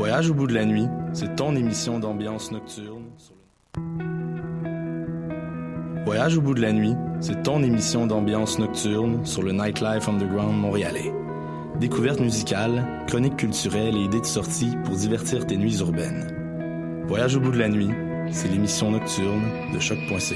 Voyage au bout de la nuit, c'est ton émission d'ambiance nocturne. Voyage au bout de la nuit, c'est ton émission d'ambiance nocturne sur le Nightlife Underground montréalais. Découvertes musicales, chroniques culturelles et idées de sortie pour divertir tes nuits urbaines. Voyage au bout de la nuit, c'est l'émission nocturne de choc.ca.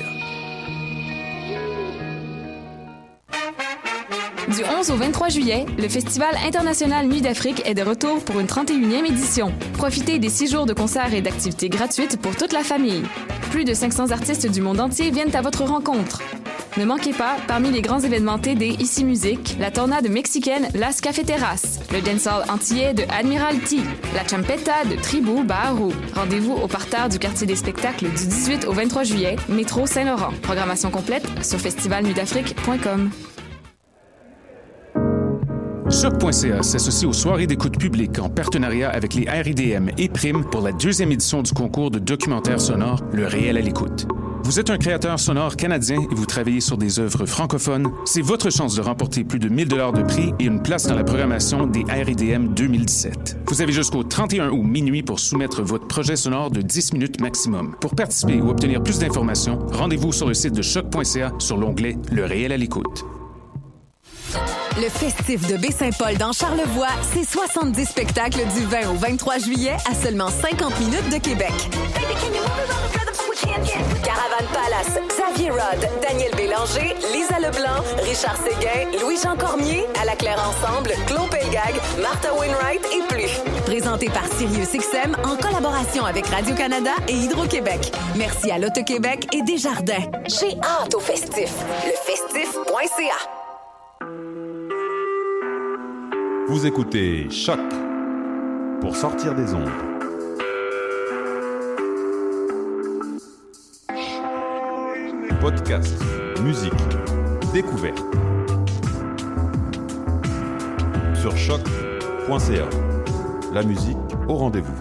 Du 11 au 23 juillet, le Festival international Nuit d'Afrique est de retour pour une 31e édition. Profitez des 6 jours de concerts et d'activités gratuites pour toute la famille. Plus de 500 artistes du monde entier viennent à votre rencontre. Ne manquez pas, parmi les grands événements TD Ici Musique, la tornade mexicaine Las Cafeteras, le dancehall antillais de Admiralty, la champeta de Tribu Baharu. Rendez-vous au parterre du quartier des spectacles du 18 au 23 juillet, métro Saint-Laurent. Programmation complète sur festivalnuitdafrique.com. Choc.ca s'associe aux soirées d'écoute publique en partenariat avec les RIDM et Prime pour la 2e édition du concours de documentaire sonore Le Réel à l'écoute. Vous êtes un créateur sonore canadien et vous travaillez sur des œuvres francophones, c'est votre chance de remporter plus de 1 000 $ de prix et une place dans la programmation des RIDM 2017. Vous avez jusqu'au 31 août minuit pour soumettre votre projet sonore de 10 minutes maximum. Pour participer ou obtenir plus d'informations, rendez-vous sur le site de Choc.ca sur l'onglet Le Réel à l'écoute. Le Festif de Baie-Saint-Paul dans Charlevoix, c'est 70 spectacles du 20 au 23 juillet à seulement 50 minutes de Québec. Caravane Palace, Xavier Rod, Daniel Bélanger, Lisa Leblanc, Richard Séguin, Louis-Jean Cormier, À la Claire Ensemble, Claude Pelgag, Martha Wainwright et plus. Présenté par SiriusXM en collaboration avec Radio-Canada et Hydro-Québec. Merci à l'Auto-Québec et Desjardins. J'ai hâte au Festif. Lefestif.ca. Vous écoutez Choc pour sortir des ondes. Podcast, musique, découverte. Sur choc.ca. La musique au rendez-vous.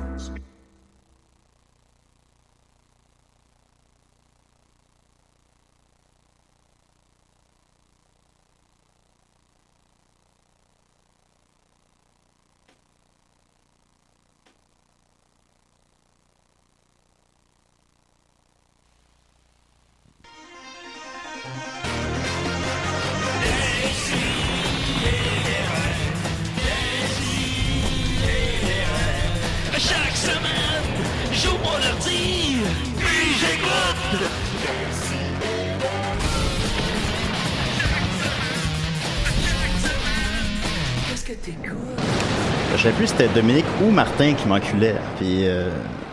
Je sais plus si c'était Dominique ou Martin qui m'enculait. Puis.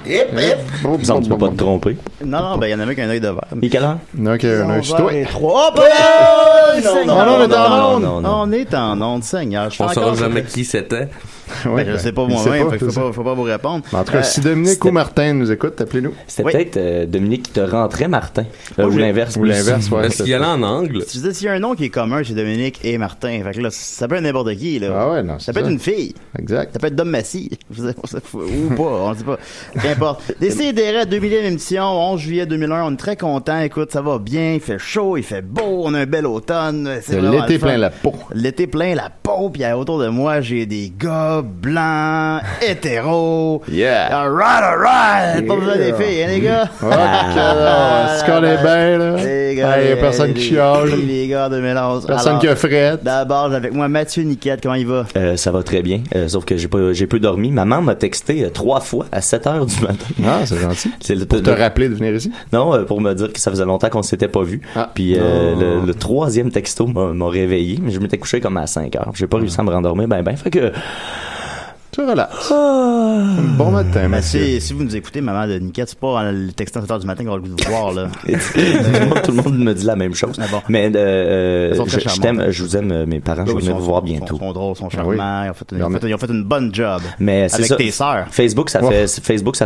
Tu peux pas te tromper. Non, ben il y en avait qu'un œil de verre. Et quelle heure? Il y en a qu'un œil sur toi. Oh, Non, on est en onde, Seigneur. On saura jamais qui c'était. Ouais, je sais pas moi-même, faut pas vous répondre. En tout cas, si Dominique ou Martin nous écoute, appelez-nous. C'était peut-être Dominique qui te rentrait Martin. Ou l'inverse. Ou l'inverse, ouais. Parce qu'il y allait en angle. S'il y a un nom qui est commun chez Dominique et Martin, fait que là, ça peut être n'importe qui, là. Ah ouais, non, ça peut être une fille. Exact. Ça peut être Dom Massy. Ou pas, on le dit pas. Peu importe. Décidérez, 2000e émission, 11 juillet 2001, on est très contents. Écoute, ça va bien, il fait chaud, il fait beau, on a un bel automne. L'été plein la peau. L'été plein la peau, puis autour de moi, j'ai des gars blancs, hétéros. Yeah. Alright. Pas besoin des filles, hein, les gars? Est-ce qu'on est bien, là? Les gars, y a personne qui chiale. Les gars de mélange. Personne qui a frette. D'abord, j'ai avec moi Mathieu Niquette. Comment il va? Ça va très bien. Sauf que j'ai peu dormi. Maman m'a texté 3 fois à 7h du matin. Ah, c'est gentil. Pour te rappeler de venir ici? Non, pour me dire que ça faisait longtemps qu'on s'était pas vu. Puis le 3e texto m'a réveillé. Mais je m'étais couché comme à 5h. J'ai pas réussi à me rendormir ben. Fait que... Tu relaxes. Bon matin, Mathieu. Si vous nous écoutez, maman de Niquette, c'est pas le texte à 7h du matin qu'on va le goût de voir, là. Tout le monde me dit la même chose. Ah bon. Mais je t'aime, je vous aime, mes parents, je vais venir vous voir bientôt. Ils sont drôles, ils sont charmants, ils ont fait une bonne job. Mais avec ça, tes sœurs. Facebook, ça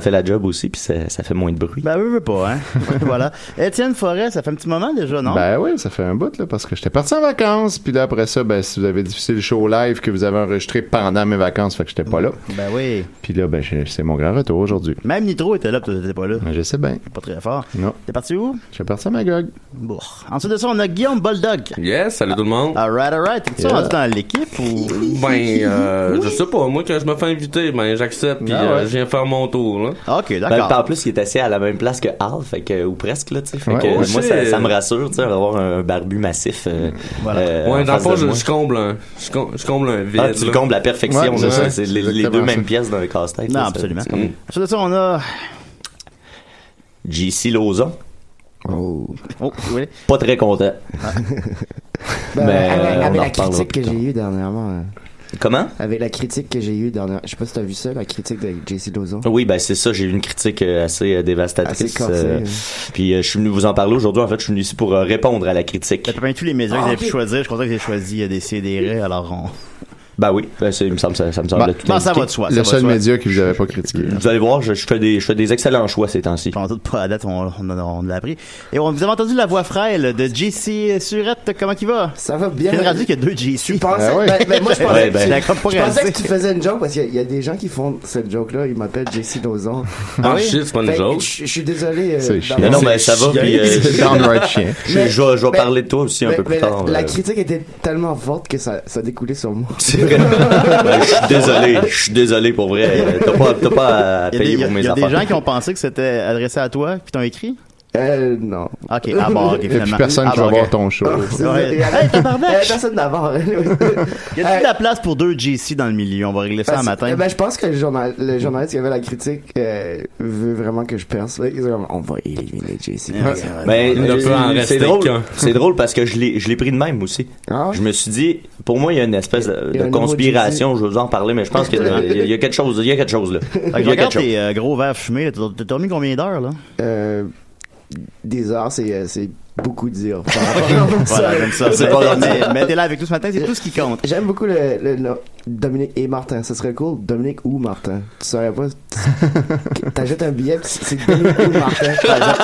fait la job aussi, puis ça fait moins de bruit. Ben, veux pas, hein. Voilà. Étienne Forêt, ça fait un petit moment déjà, non? Ben oui, ça fait un bout, là, parce que j'étais parti en vacances, puis là, après ça, ben, si vous avez diffusé le show live que vous avez enregistré pendant mes vacances, fait que j'étais pas pas là. Ben oui. Puis là, ben, c'est mon grand retour aujourd'hui. Même Nitro était là, puis toi, t'étais pas là. Je sais bien. Pas très fort. Non. T'es parti où? Je suis parti à Magog. Bon. Ensuite de ça, on a Guillaume Bulldog. Yes, salut tout le monde. Alright. T'es-tu rendu dans l'équipe ou? Je sais pas. Moi, quand je me fais inviter, ben, j'accepte, puis je viens faire mon tour, là. Ok, d'accord. En plus, il est assis à la même place que Al, fait que, ou presque, là, tu sais. Fait que, moi, ça me rassure, tu sais, d'avoir un barbu massif. Ouais, dans le fond, je comble un vide. Ah, tu le combles à la perfection, Ouais, ça. C'est les deux mêmes pièces d'un casse-tête. Non, absolument. Ensuite de ça, on a... JC Lauzon. Oh, oui. Pas très content. Mais avec la critique que j'ai eue dernièrement. Comment? Avec la critique que j'ai eue dernièrement. Je sais pas si t'as vu ça, la critique de JC Lauzon. Oui, ben c'est ça. J'ai eu une critique assez dévastatrice. Puis je suis venu vous en parler aujourd'hui. En fait, je suis venu ici pour répondre à la critique. T'as parmi tous les médias que vous avez pu choisir. Je suis content que vous ayez choisi des CDR. Alors on... Ben oui, il me semble ça me semble tout ça va de soi. Le seul média qui vous avait pas critiqué. Vous allez voir, je fais des excellents choix ces temps-ci. Pendant toute pas à date, on l'a appris. Et vous avez entendu la voix frêle de JC Surette. Comment il va? Ça va bien. J'ai rendu qu'il y a deux JC. Tu pensais? Moi, je pensais que tu faisais une joke parce qu'il y a des gens qui font cette joke-là. Ils m'appellent JC Lauzon. Ah oui? C'est pas une joke. Je suis désolé. Non, mais ça va. C'est downright chien. Je vais parler de toi aussi un peu plus tard. La critique était tellement forte que ça découlait sur moi. Je suis désolé pour vrai. T'as pas à payer pour mes affaires. Il y a des gens qui ont pensé que c'était adressé à toi puis t'ont écrit? Non. Ok, ah bon, ok, finalement. Il n'y a plus personne qui va voir ton show. Personne d'abord. Y a-t-il de la place pour deux JC dans le milieu? On va régler ça un matin. Je pense que le journaliste qui avait la critique veut vraiment que je perce. On va éliminer JC. C'est drôle parce que je l'ai pris de même aussi. Je me suis dit, pour moi, il y a une espèce de conspiration. Je vais vous en parler, mais je pense qu'il y a quelque chose. Il y a quelque chose là. Regarde tes gros verres fumés. T'as dormi combien d'heures là? Des heures, c'est beaucoup dire. Voilà, comme ça. C'est pas mais t'es là avec nous ce matin, c'est tout ce qui compte. J'aime beaucoup le Dominique et Martin. Ça serait cool, Dominique ou Martin. Tu saurais pas. T'achètes un billet, c'est Dominique ou Martin.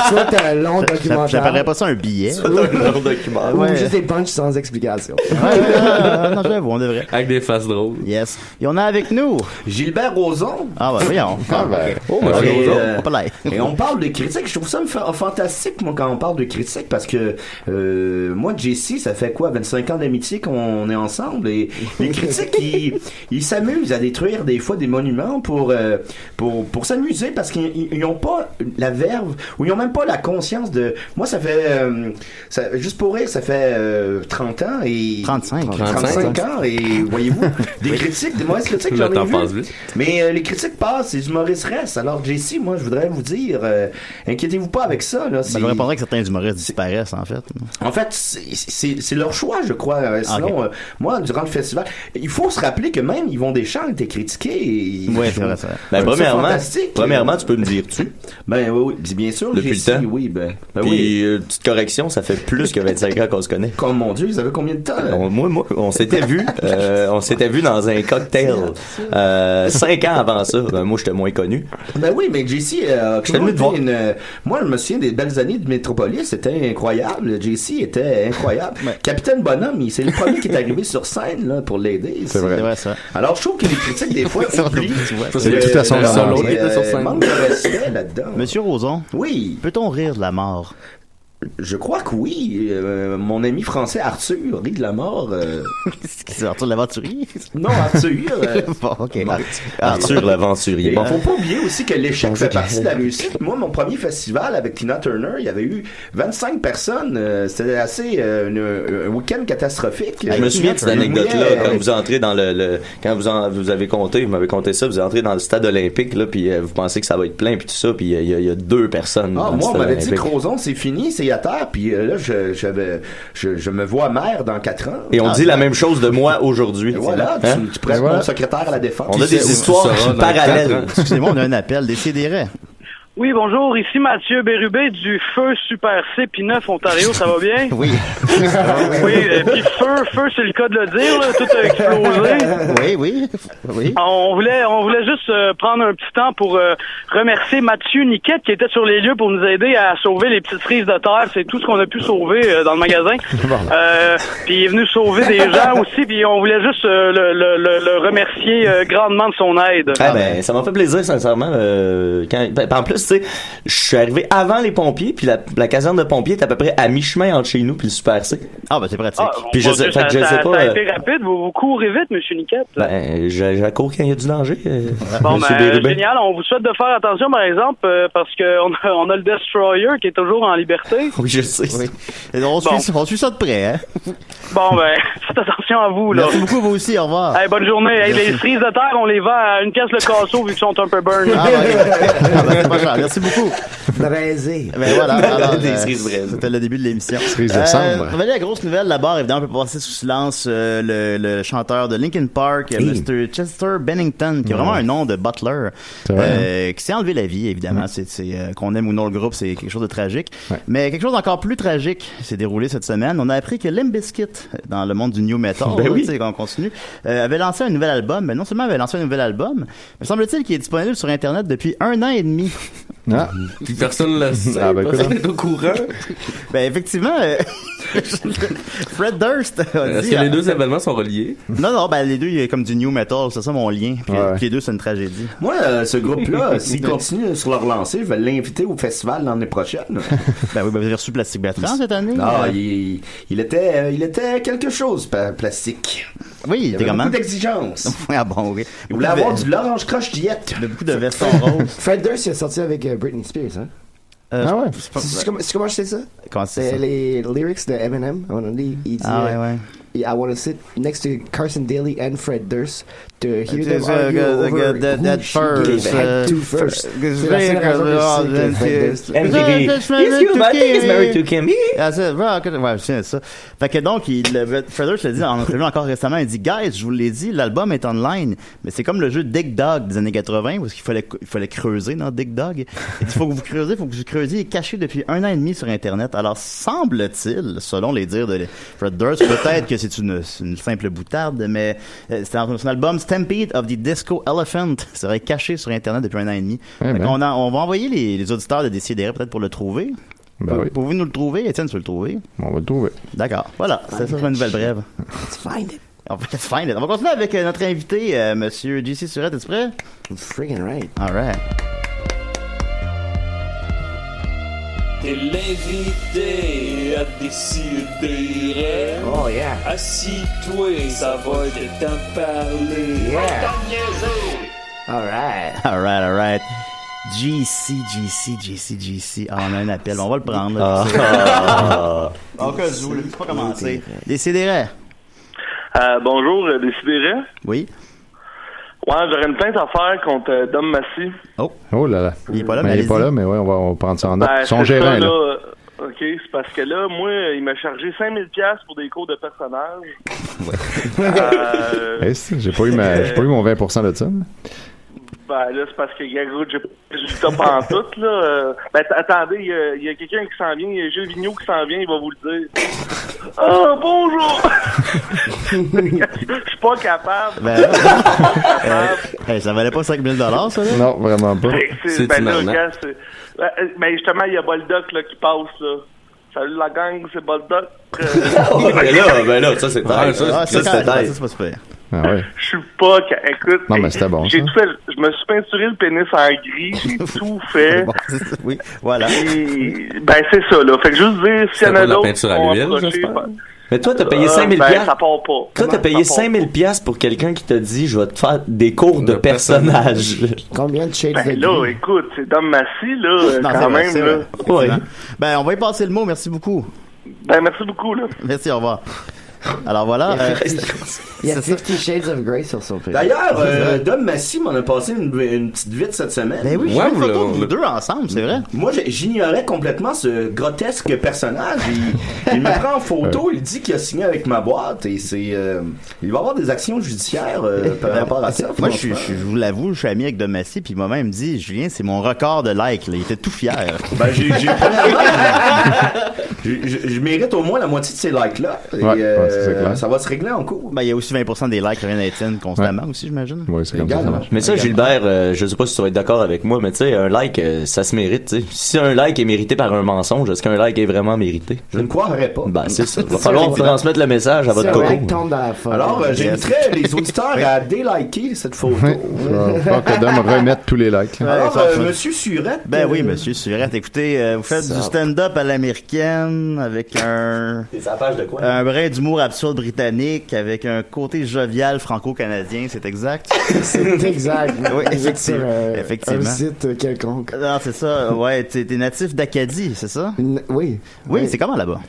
Soit t'as un long documentaire. J'appellerais pas ça un billet. Soit t'as un long documentaire. Ou juste des punchs sans explication. Non, j'avoue, on devrait. Avec des faces drôles. Yes. Et on a avec nous Gilbert Rozon. Ah bah voyons. Et on parle de critiques. Je trouve ça fantastique, moi, quand on parle de critiques, parce que moi, JC, ça fait quoi, 25 ans d'amitié qu'on est ensemble, et les critiques, ils s'amusent à détruire des fois des monuments pour s'amuser, parce qu'ils n'ont pas la verve, ou ils n'ont même pas la conscience de... Moi, ça fait... juste pour rire, ça fait 30 ans et... 35 ans, et voyez-vous, des critiques, des mauvaises critiques, j'en ai vu. Mais les critiques passent, les humoristes restent. Alors, JC, moi, je voudrais vous dire, inquiétez-vous pas avec ça, là. Je répondrais que certains humoristes disparaissent, en fait. En fait, c'est leur choix, je crois. Sinon, moi, durant le festival, il faut se rappeler que même Yvon Deschamps était critiqué. Oui, c'est vrai, ça. Premièrement, tu peux me dire-tu? Ben oui, bien sûr. Depuis le temps? Oui, puis, petite correction, ça fait plus que 25 ans qu'on se connaît. Comme mon Dieu, ils avaient combien de temps? Moi, on s'était vu dans un cocktail 5 ans avant ça. Moi, j'étais moins connu. Ben oui, mais JC, moi, je me souviens des belles années de Métropolis, c'était incroyable. JC était incroyable. Capitaine Bonhomme, c'est le premier qui est arrivé sur scène là, pour l'aider. C'est vrai ça. Alors, je trouve que les critiques, des fois, oublient. C'est tout à son manque de respect là-dedans. Monsieur Rozon. Oui. Peut-on rire de la mort? Je crois que oui. Mon ami français Arthur rit de la mort. C'est Arthur l'aventurier? Non, Arthur. Bon, ok. Arthur l'aventurier. Bon, faut pas oublier aussi que l'échec fait partie de la réussite. Moi, mon premier festival avec Tina Turner, il y avait eu 25 personnes. C'était assez un week-end catastrophique. Je me souviens de cette anecdote-là quand vous entrez dans quand vous avez compté, vous m'avez compté ça, vous entrez dans le stade olympique là, puis vous pensez que ça va être plein puis tout ça, puis il y a 2 personnes. Ah, moi, on m'avait dit Crozon, c'est fini, c'est à terre, puis là, je me vois maire dans 4 ans. Et on dit la même chose de moi aujourd'hui. Voilà, tu prêtes mon secrétaire à la défense. On a des histoires parallèles. Excusez-moi, on a un appel, décidérez. Oui, bonjour, ici Mathieu Bérubé du Feu Super C P9 Ontario, ça va bien? Oui. Oui, puis feu, c'est le cas de le dire, là, tout a explosé. Oui. On voulait juste prendre un petit temps pour remercier Mathieu Niquette qui était sur les lieux pour nous aider à sauver les petites frises de terre. C'est tout ce qu'on a pu sauver dans le magasin. Puis il est venu sauver des gens aussi, puis on voulait juste le remercier grandement de son aide. Ça m'a fait plaisir, sincèrement. En plus, tu sais, je suis arrivé avant les pompiers, puis la caserne de pompiers est à peu près à mi-chemin entre chez nous puis le Super C. Ah, ben c'est pratique. Puis je sais pas. Ça a été rapide, vous courez vite, monsieur Niquette. Je cours quand il y a du danger. Bon, génial. On vous souhaite de faire attention, par exemple, parce qu'on a le Destroyer qui est toujours en liberté. Oui, je sais. Oui. On suit ça de près, hein? Bon, faites attention à vous, là. Merci beaucoup, vous aussi. Au revoir. Hey, bonne journée. Les frises de terre, on les vend à une pièce le casseau vu qu'ils sont un peu burn. C'est pas cher. Merci beaucoup. Braisé. Ben voilà. Alors, des cerises braisées. C'était le début de l'émission. Cerises de cendre. On va aller à la grosse nouvelle. D'abord, évidemment, on peut passer sous silence le chanteur de Linkin Park, Mr. Chester Bennington, qui est vraiment un nom de butler, qui s'est enlevé la vie, évidemment. C'est qu'on aime ou non le groupe, c'est quelque chose de tragique. Ouais. Mais quelque chose d'encore plus tragique s'est déroulé cette semaine. On a appris que Limp Bizkit, dans le monde du new metal, on continue, avait lancé un nouvel album. Mais non seulement avait lancé un nouvel album, mais semble-t-il qu'il est disponible sur Internet depuis 1 an et demi. Ah. Puis personne ne le sait. Personne n'est au courant. Ben, effectivement, Fred Durst a dit... Est-ce que les deux événements sont reliés? Non, les deux, il y a comme du new metal, c'est ça mon lien. Puis les deux, c'est une tragédie. Moi, ce groupe-là, s'ils continuent sur leur lancée, je vais l'inviter au festival l'année prochaine. Ben oui, vous avez reçu Plastic Bertrand cette année? Non, il était quelque chose, Plastique. Oui, il était beaucoup d'exigences. Ah bon, oui. Il voulait avoir du l'orange croche diète. Beaucoup de vestons roses. Fred Durst, il est sorti avec Britney Spears, hein? Ah ouais? Comment je sais ça? Comment c'est ça? Les lyrics de Eminem. Il dit, I want to sit next to Carson Daly and Fred Durst to hear them argue over that first. C'est la seule raison que je sais que Fred Durst. I think he's married to Kim. Ouais, c'est ça. Fait que donc, Fred Durst l'a dit en entrevue encore récemment, il dit, guys, je vous l'ai dit, l'album est online, mais c'est comme le jeu Dig Dog des années 80, parce qu'il fallait creuser dans Dig Dog. Il faut que vous creusiez caché depuis 1 an et demi sur Internet. Alors, semble-t-il, selon les dires de Fred Durst, peut-être que c'est une simple boutade, mais c'était dans son album Stampede of the Disco Elephant. Ça serait caché sur Internet depuis 1 an et demi. On va envoyer les auditeurs de Décideret peut-être pour le trouver. Pouvez-vous nous le trouver? Étienne, tu veux le trouver? On va le trouver. D'accord. Voilà. C'est ça, une nouvelle brève. Let's find it. On va continuer avec notre invité, Monsieur JC Surette. Es-tu prêt? Friggin' right. All right. T'es l'invité à décider. Oh yeah. Assis-toi, ça va être temps de parler. Yeah. All right. GC. Ah, on a un appel. On va le prendre. En cas où, c'est pas commencé. Décidérez. Bonjour, Décidérez. Oui. Ouais, j'aurais une plainte à faire contre Dom Massy. Oh là là. Il est pas là, mais il est pas là, mais ouais, on va prendre ça en note. Son c'est gérant, ça, là. OK, c'est parce que là, moi, il m'a chargé 5000$ pour des cours de personnage. J'ai pas eu mon 20% de ça. Ben là, c'est parce que Gago, j'ai le top en tout, là. Attendez, il y a quelqu'un qui s'en vient, il y a Gilles Vigneault qui s'en vient, il va vous le dire. Ah, bonjour! Je suis pas capable. Ça valait pas 5000$, ça, là? Non, vraiment pas. Justement, il y a Boldoc, là, qui passe, là. Salut la gang, c'est Boldoc. Ben là, ça c'est tard. Ça c'est pas super. Ah ouais. Je suis pas... Écoute, non, mais c'était bon, j'ai tout fait. Je me suis peinturé le pénis en gris, j'ai tout fait. Oui, voilà. Et, c'est ça, là. Fait que juste dire, s'il y en a d'autres... peinture à l'huile, j'espère. Mais toi, t'as payé 5000$. Ça part pas. Toi, t'as payé 5000$ pour quelqu'un qui t'a dit, je vais te faire des cours de personnage. Combien de shades de là, écoute, c'est Dom Massy, là, quand même, là. Ouais. On va y passer le mot. Merci beaucoup. Merci beaucoup, là. Merci, au revoir. Alors voilà. Il y a 50 Shades of Grey sur son page. D'ailleurs, Dom Massy m'en a passé une petite vite cette semaine. Ben oui, je vois une photo de vous deux ensemble, c'est vrai. Moi, j'ignorais complètement ce grotesque personnage. Il me prend en photo, il dit qu'il a signé avec ma boîte et c'est... il va y avoir des actions judiciaires par rapport à ça. Moi, je vous l'avoue, je suis ami avec Dom Massy, puis moi-même, il me dit, Julien, c'est mon record de likes. Là. Il était tout fier. Ben, je mérite au moins la moitié de ces likes-là. Et, ça va se régler en cours. Ben, il y a aussi 20% des likes qui reviennent à Étienne constamment aussi, j'imagine. Oui, c'est comme ça. Mais ça, Gilbert, je sais pas si tu vas être d'accord avec moi, mais tu sais, un like, ça se mérite. T'sais. Si un like est mérité par un mensonge, est-ce qu'un like est vraiment mérité? Je ne croirais pas. Ben, c'est ça. Il va falloir transmettre le message à votre coco. Alors, j'inviterais les auditeurs à déliker cette photo. Je vais que Dom remette tous les likes. Alors, Monsieur Surette. Ben oui, Monsieur Surette. Écoutez, vous faites du stand-up à l'américaine avec un brin d'humour absurde britannique avec un côté jovial franco-canadien, c'est exact? C'est exact. Oui, effectivement. Un site quelconque. Non, c'est ça. Ouais, t'es natif d'Acadie, c'est ça? Oui. Oui, c'est comment là-bas?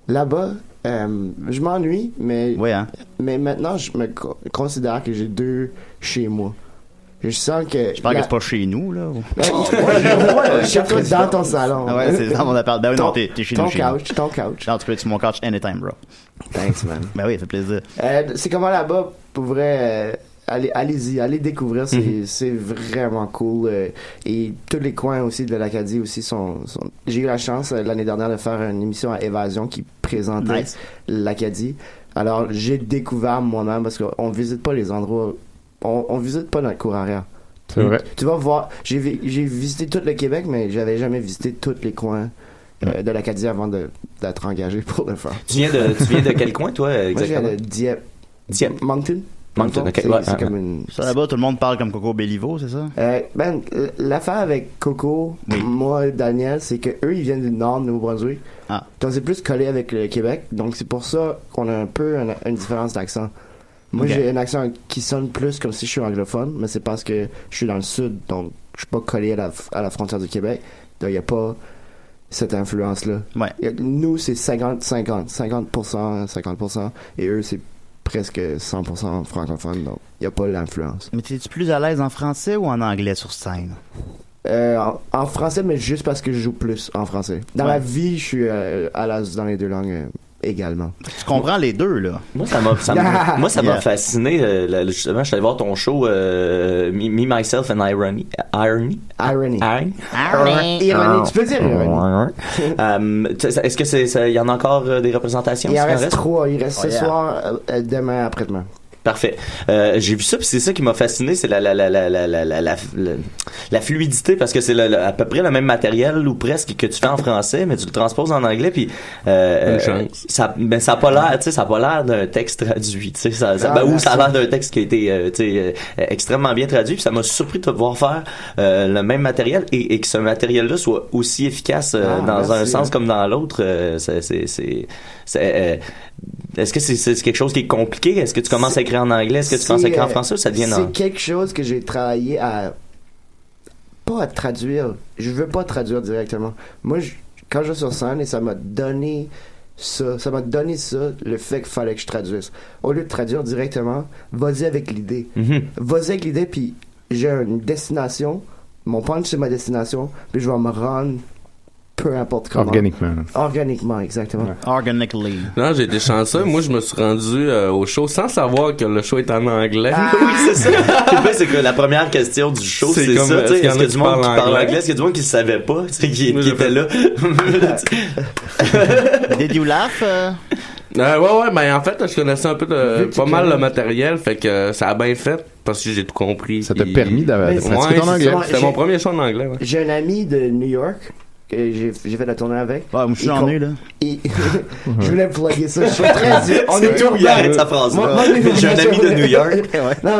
Là-bas, je m'ennuie, mais mais maintenant, je me considère que j'ai deux chez moi. Je sens que... Je parle que c'est pas chez nous, là. Chez toi, dans ton salon. Ouais, c'est dans mon appart. Ben oui, non, t'es chez nous. Ton couch. Non, tu peux être sur mon couch anytime, bro. Thanks, man. Ben oui, ça fait plaisir. C'est comment là-bas, pour vrai... allez-y, allez découvrir, c'est vraiment cool. Et tous les coins aussi de l'Acadie aussi sont... J'ai eu la chance l'année dernière de faire une émission à Évasion qui présentait l'Acadie. Alors, j'ai découvert moi-même parce qu'on visite pas les endroits... On visite pas notre cour arrière. C'est vrai. Tu vas voir, j'ai visité tout le Québec, mais j'avais jamais visité tous les coins de l'Acadie avant d'être engagé pour le faire. Tu viens de quel coin, toi, exactement? Moi, je viens de Dieppe. Moncton, ok. C'est comme une... Ça, là-bas, tout le monde parle comme Coco Béliveau, c'est ça? L'affaire avec Coco, moi et Daniel, c'est que eux ils viennent du nord de Nouveau-Brunswick. Donc c'est plus collé avec le Québec. Donc c'est pour ça qu'on a un peu une différence d'accent. Moi, j'ai un accent qui sonne plus comme si je suis anglophone, mais c'est parce que je suis dans le sud, donc je suis pas collé à la frontière du Québec. Donc, il n'y a pas cette influence-là. Ouais. Nous, c'est 50%, 50%, et eux, c'est presque 100% francophone, donc il n'y a pas l'influence. Mais es-tu plus à l'aise en français ou en anglais sur scène? En français, mais juste parce que je joue plus en français. Dans ma vie, je suis à l'aise dans les deux langues. Également. Tu comprends les deux, là? Moi, ça m'a fasciné. Justement, je suis allé voir ton show Me, Myself and Irony. Tu peux dire ironie. Est-ce que il y en a encore des représentations? Il en reste 3. Il reste ce soir, demain, après-demain. Parfait. J'ai vu ça, puis c'est ça qui m'a fasciné, c'est la fluidité, parce que c'est à peu près le même matériel ou presque que tu fais en français, mais tu le transposes en anglais, puis ça a pas l'air, tu sais, ça a pas l'air d'un texte traduit, tu sais, ça a l'air d'un texte qui a été extrêmement bien traduit, puis ça m'a surpris de te voir faire le même matériel et que ce matériel-là soit aussi efficace dans un sens comme dans l'autre. Est-ce que c'est quelque chose qui est compliqué? Est-ce que tu commences à écrire en anglais? Est-ce que tu commences à écrire en français ou ça devient C'est quelque chose que j'ai travaillé pas à traduire. Je veux pas traduire directement. Moi, quand je vais sur scène, et ça m'a donné ça, le fait qu'il fallait que je traduise. Au lieu de traduire directement, vas-y avec l'idée. Vas-y avec l'idée, puis j'ai une destination. Mon punch, c'est ma destination, puis je vais me rendre peu importe comment. Organiquement, exactement. Ouais. Organically. Non, j'ai été chanceux. Moi, je me suis rendu au show sans savoir que le show est en anglais. Oui, c'est ça. C'est que la première question du show, c'est ça. Est-ce qu'il y a du monde qui parle anglais? Est-ce qu'il y a du monde qui ne savait pas, qui était là? Did you laugh? Ouais, ben en fait, je connaissais un peu pas mal le matériel, fait que ça a bien fait parce que j'ai tout compris. Ça t'a permis de pratiquer ton anglais. C'était mon premier show en anglais. Ouais. J'ai un ami de New York que j'ai fait la tournée avec. Ouais, moi je suis en nez, là. Je voulais plugger ça. Je suis très dur. C'est tout, il arrête sa phrase. J'ai un ami de New York. Non,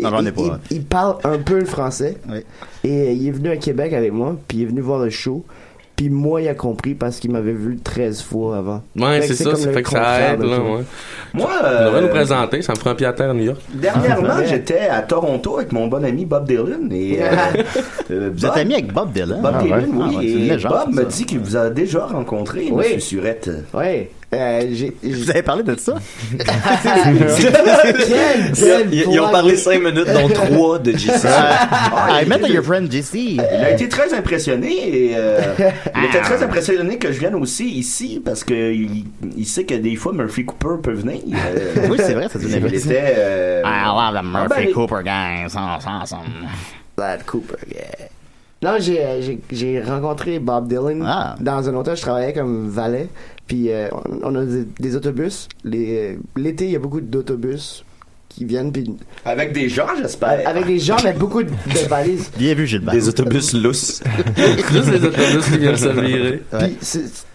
j'en ai pas. Il parle un peu le français. Oui. Et il est venu à Québec avec moi, puis il est venu voir le show. Puis moi, il a compris parce qu'il m'avait vu 13 fois avant. Ouais, c'est ça. Ça fait que ça aide, là. Ouais. Moi, on devrait nous présenter. Ça me ferait un pied à terre à New York. Dernièrement, j'étais à Toronto avec mon bon ami Bob Dylan. Et, vous êtes ami avec Bob Dylan? Bob Dylan, oui. Et Bob me dit qu'il vous a déjà rencontré, Monsieur Surette. Oui. Vous avez parlé de ça? Ils ont parlé 5 minutes, dont 3 de JC. I met your friend JC. Il a été très impressionné et il était très impressionné que je vienne aussi ici parce que il sait que des fois Murphy Cooper peut venir. Oui, c'est vrai, ça il était. I love the Murphy Cooper gang. Bad Cooper, yeah. Non, j'ai rencontré Bob Dylan dans un hôtel. Je travaillais comme valet. Puis on a des autobus. L'été, il y a beaucoup d'autobus qui viennent. Puis avec des gens, j'espère. Avec des gens, mais beaucoup de valises. Bien vu, Gilbert. Des autobus lousses. Juste les autobus qui viennent se virer. Puis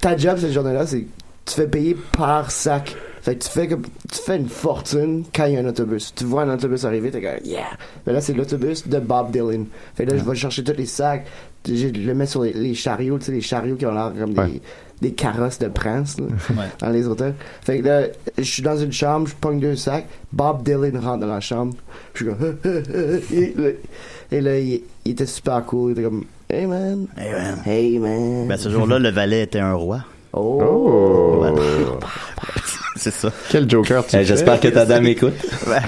ta job cette journée-là, c'est que tu fais payer par sac. Fait que tu fais une fortune quand il y a un autobus. Tu vois un autobus arriver, t'es comme yeah. Mais là c'est l'autobus de Bob Dylan. Fait que là je vais chercher tous les sacs, je le mets sur les chariots, tu sais les chariots qui ont l'air comme des carrosses de prince là, dans les hôtels. Fait que là je suis dans une chambre, je pogne 2 sacs, Bob Dylan rentre dans la chambre. Je suis comme et là il était super cool, il était comme hey man. Ben ce jour-là le valet était un roi. Oh. Voilà. C'est ça. Quel joker tu j'espère que ta dame écoute.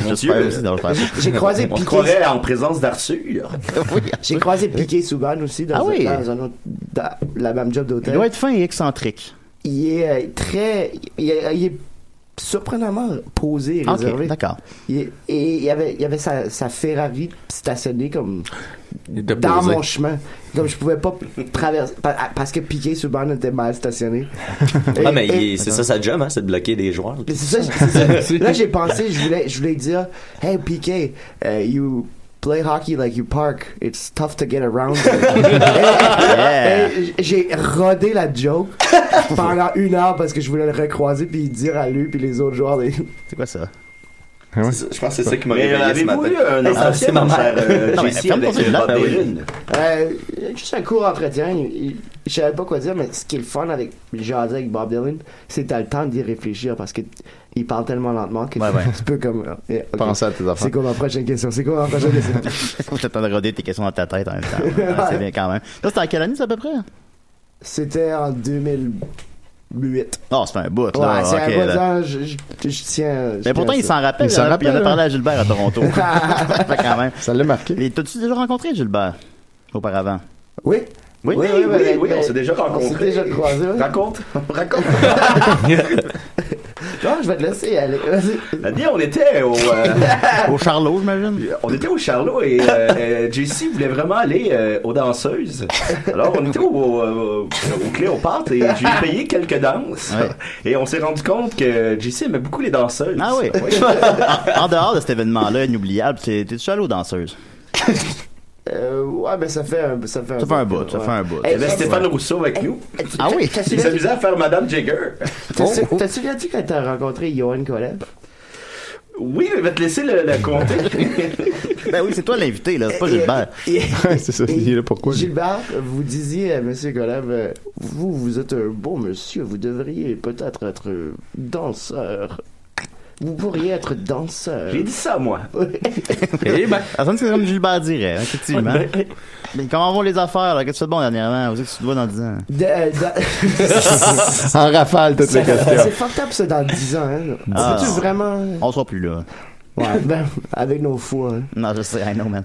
J'espère aussi. J'ai croisé on se croirait en présence d'Arthur. J'ai croisé Piqué Souban aussi dans un autre la même job d'hôtel. Il doit être fin et excentrique. Il est il est surprenamment posé et réservé. Okay, d'accord. Et il y avait sa Ferrari stationnée comme dans mon chemin. Comme je pouvais pas traverser parce que Piqué Souban était mal stationné. Mais c'est ça sa job, hein, c'est de bloquer des joueurs. C'est ça. Là j'ai pensé, je voulais dire hey Piqué, you play hockey like you park. It's tough to get around. J'ai rodé la joke pendant 1 heure parce que je voulais le recroiser puis dire à lui puis les autres joueurs. C'est quoi ça? Je pense que c'est ça qui m'a réveillé ce matin. Avez-vous eu un entretien, mon cher JC, avec Bob Dylan? Juste un court entretien. Je savais pas quoi dire, mais ce qui est le fun avec jaser avec Bob Dylan, c'est que t'as le temps d'y réfléchir parce que il parle tellement lentement que tu peux comme penser à tes affaires. C'est quoi ma prochaine question? T'es en train de roder tes questions dans ta tête en même temps. C'est bien quand même. Là, c'était à quelle année, ça, à peu près? C'était en 2008. Oh, c'est un bout, là. Ouais, c'est un bout, là. Je tiens. Mais pourtant, il s'en rappelle. Il en a parlé à Gilbert à Toronto. Quand même. Ça l'a marqué. Et t'as-tu déjà rencontré Gilbert auparavant? Oui. Oui, on s'est déjà rencontrés. On s'est déjà croisés. Raconte. Non, je vais te laisser aller. Vas-y, on était au Charlot, j'imagine. On était au Charlot et JC voulait vraiment aller aux danseuses. Alors, on était au Cléopâtre et j'ai payé quelques danses. Ouais. Et on s'est rendu compte que JC aimait beaucoup les danseuses. Ah oui. en dehors de cet événement-là inoubliable, t'es-tu allé aux danseuses? Ouais, ben ça fait un bout. Ça fait un bout. Il y avait Stéphane Rousseau avec nous. Ah oui? Il s'amusait à faire Madame Jagger. T'as-tu dit quand t'as rencontré Johan Kolev? Oui, mais je vais te laisser le compter. Ben oui, c'est toi l'invité, là, c'est pas Gilbert. C'est ça, il est là pourquoi. Gilbert, vous disiez à M. Kolev, vous êtes un bon monsieur, vous devriez peut-être être danseur. Vous pourriez être danseur. J'ai dit ça, moi. Eh ben, c'est comme Gilbert dirait, effectivement. Mais comment vont les affaires, là? Qu'est-ce que tu fais de bon dernièrement? Vous savez que tu te vois dans 10 ans. En rafale, toutes les questions. C'est fucked up, ça, dans 10 ans, hein. C'est-tu vraiment... On sera plus là. Ouais, ben, avec nos fous, hein. Non, je sais, I know, man.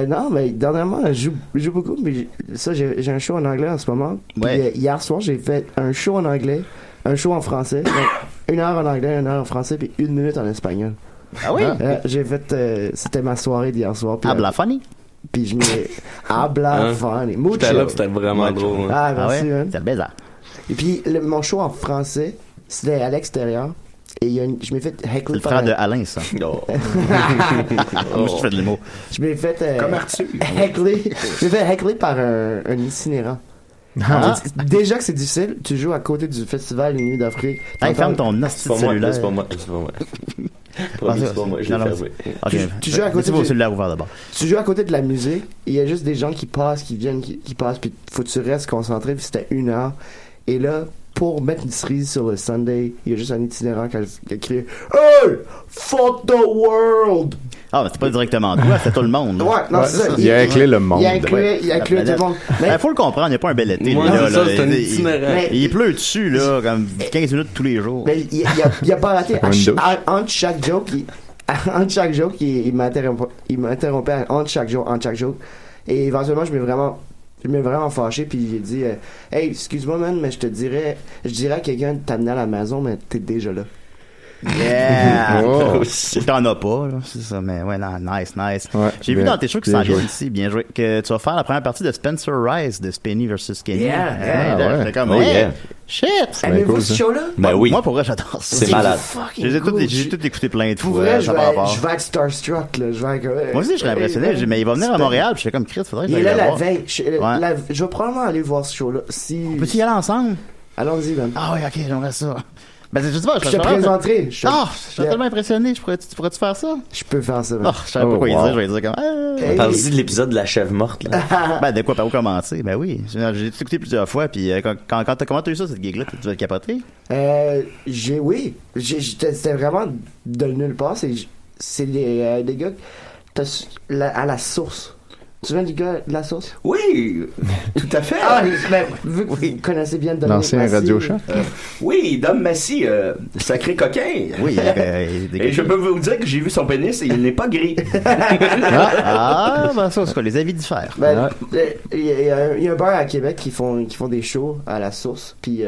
Non, mais dernièrement, je joue beaucoup, mais ça, j'ai un show en anglais en ce moment. Ouais. Puis, hier soir, j'ai fait un show en anglais, un show en français. 1 heure en anglais, 1 heure en français, puis 1 minute en espagnol. Ah oui? J'ai fait... c'était ma soirée d'hier soir. Habla funny? Puis je me... Habla funny. Mucho. J'étais là, c'était vraiment drôle. Ah, merci, ouais? C'était bizarre. Et puis, mon show en français, c'était à l'extérieur. Et je m'ai fait heckler par... C'est le frère de Alain, ça. Moi, je fais de l'humour. Je m'ai fait... Comme Arthur. Heckler. Je m'ai fait heckler par un itinérant. Déjà que c'est difficile, tu joues à côté du festival Nuit d'Afrique. Ferme ton hostie de cellulaire. C'est pas moi. Promis, c'est pas moi. Je l'ai fermé. Tu joues à côté de cellulaire ouvert d'abord. Tu joues à côté de la musique. Il y a juste des gens qui passent, qui viennent, qui passent. Puis faut que tu restes concentré. Puis c'était 1 heure. Et là, pour mettre une cerise sur le Sunday, il y a juste un itinérant qui a crié « Hey! Fuck the world! » Ah, mais c'est pas directement toi, c'est tout le monde. Ouais, non, c'est ça. Il a inclus le monde. Il a inclus tout le monde. Il faut le comprendre, il n'y a pas un bel été. Ouais, là, c'est un itinérant. Il pleut dessus, là, comme 15 minutes tous les jours. Mais il a pas raté. Entre chaque joke, il m'interrompait entre chaque joke. Et éventuellement, je m'ai vraiment fâché, puis j'ai dit hey, excuse-moi, man, mais je dirais à quelqu'un de t'amener à la maison, mais t'es déjà là. Yeah! T'en as pas, là, c'est ça, mais ouais, non, nice. Ouais, j'ai vu dans tes shows qui s'en viennent ici, bien joué, que tu vas faire la première partie de Spencer Rice de Spenny vs. Kenny. Yeah! J'étais comme, hey, shit! Aimez-vous ce show-là? Ben oui. Moi, pour vrai, j'adore ça. C'est malade. J'ai tout écouté plein de fois. Pour vrai, je vais être starstruck, là. Moi aussi, je serais impressionné, mais il va venir à Montréal, puis j'étais comme, Chris, faudrait que il est là le la voir. veille. Je vais probablement aller voir ce show-là. On peut y aller ensemble? Allons-y, man. Ah oui, ok, j'aimerais ça. Ben, je sais pas, je te présenterai. Je suis tellement impressionné. Pourrais-tu faire ça? Je peux faire ça. Oh, je savais pas quoi dire. Je vais dire comme. Parle-y de l'épisode de la chèvre morte, là. Ben, de quoi, par où commencer? Ben oui. J'ai tout écouté plusieurs fois. Puis, comment t'as eu ça, cette gig-là? Tu vas te capoter? Oui. C'était vraiment de nulle part. C'est des gars à la source. Tu viens du gars de la source? Oui, tout à fait. Vu que vous connaissez bien Dominique L'ancien Massy. Radio Shack. Oui, Dom Massy, sacré coquin. Oui, et je peux vous dire que j'ai vu son pénis et il n'est pas gris. Ben ça, c'est quoi, les avis diffèrent. Il y a un bar à Québec qui font des shows à la source, puis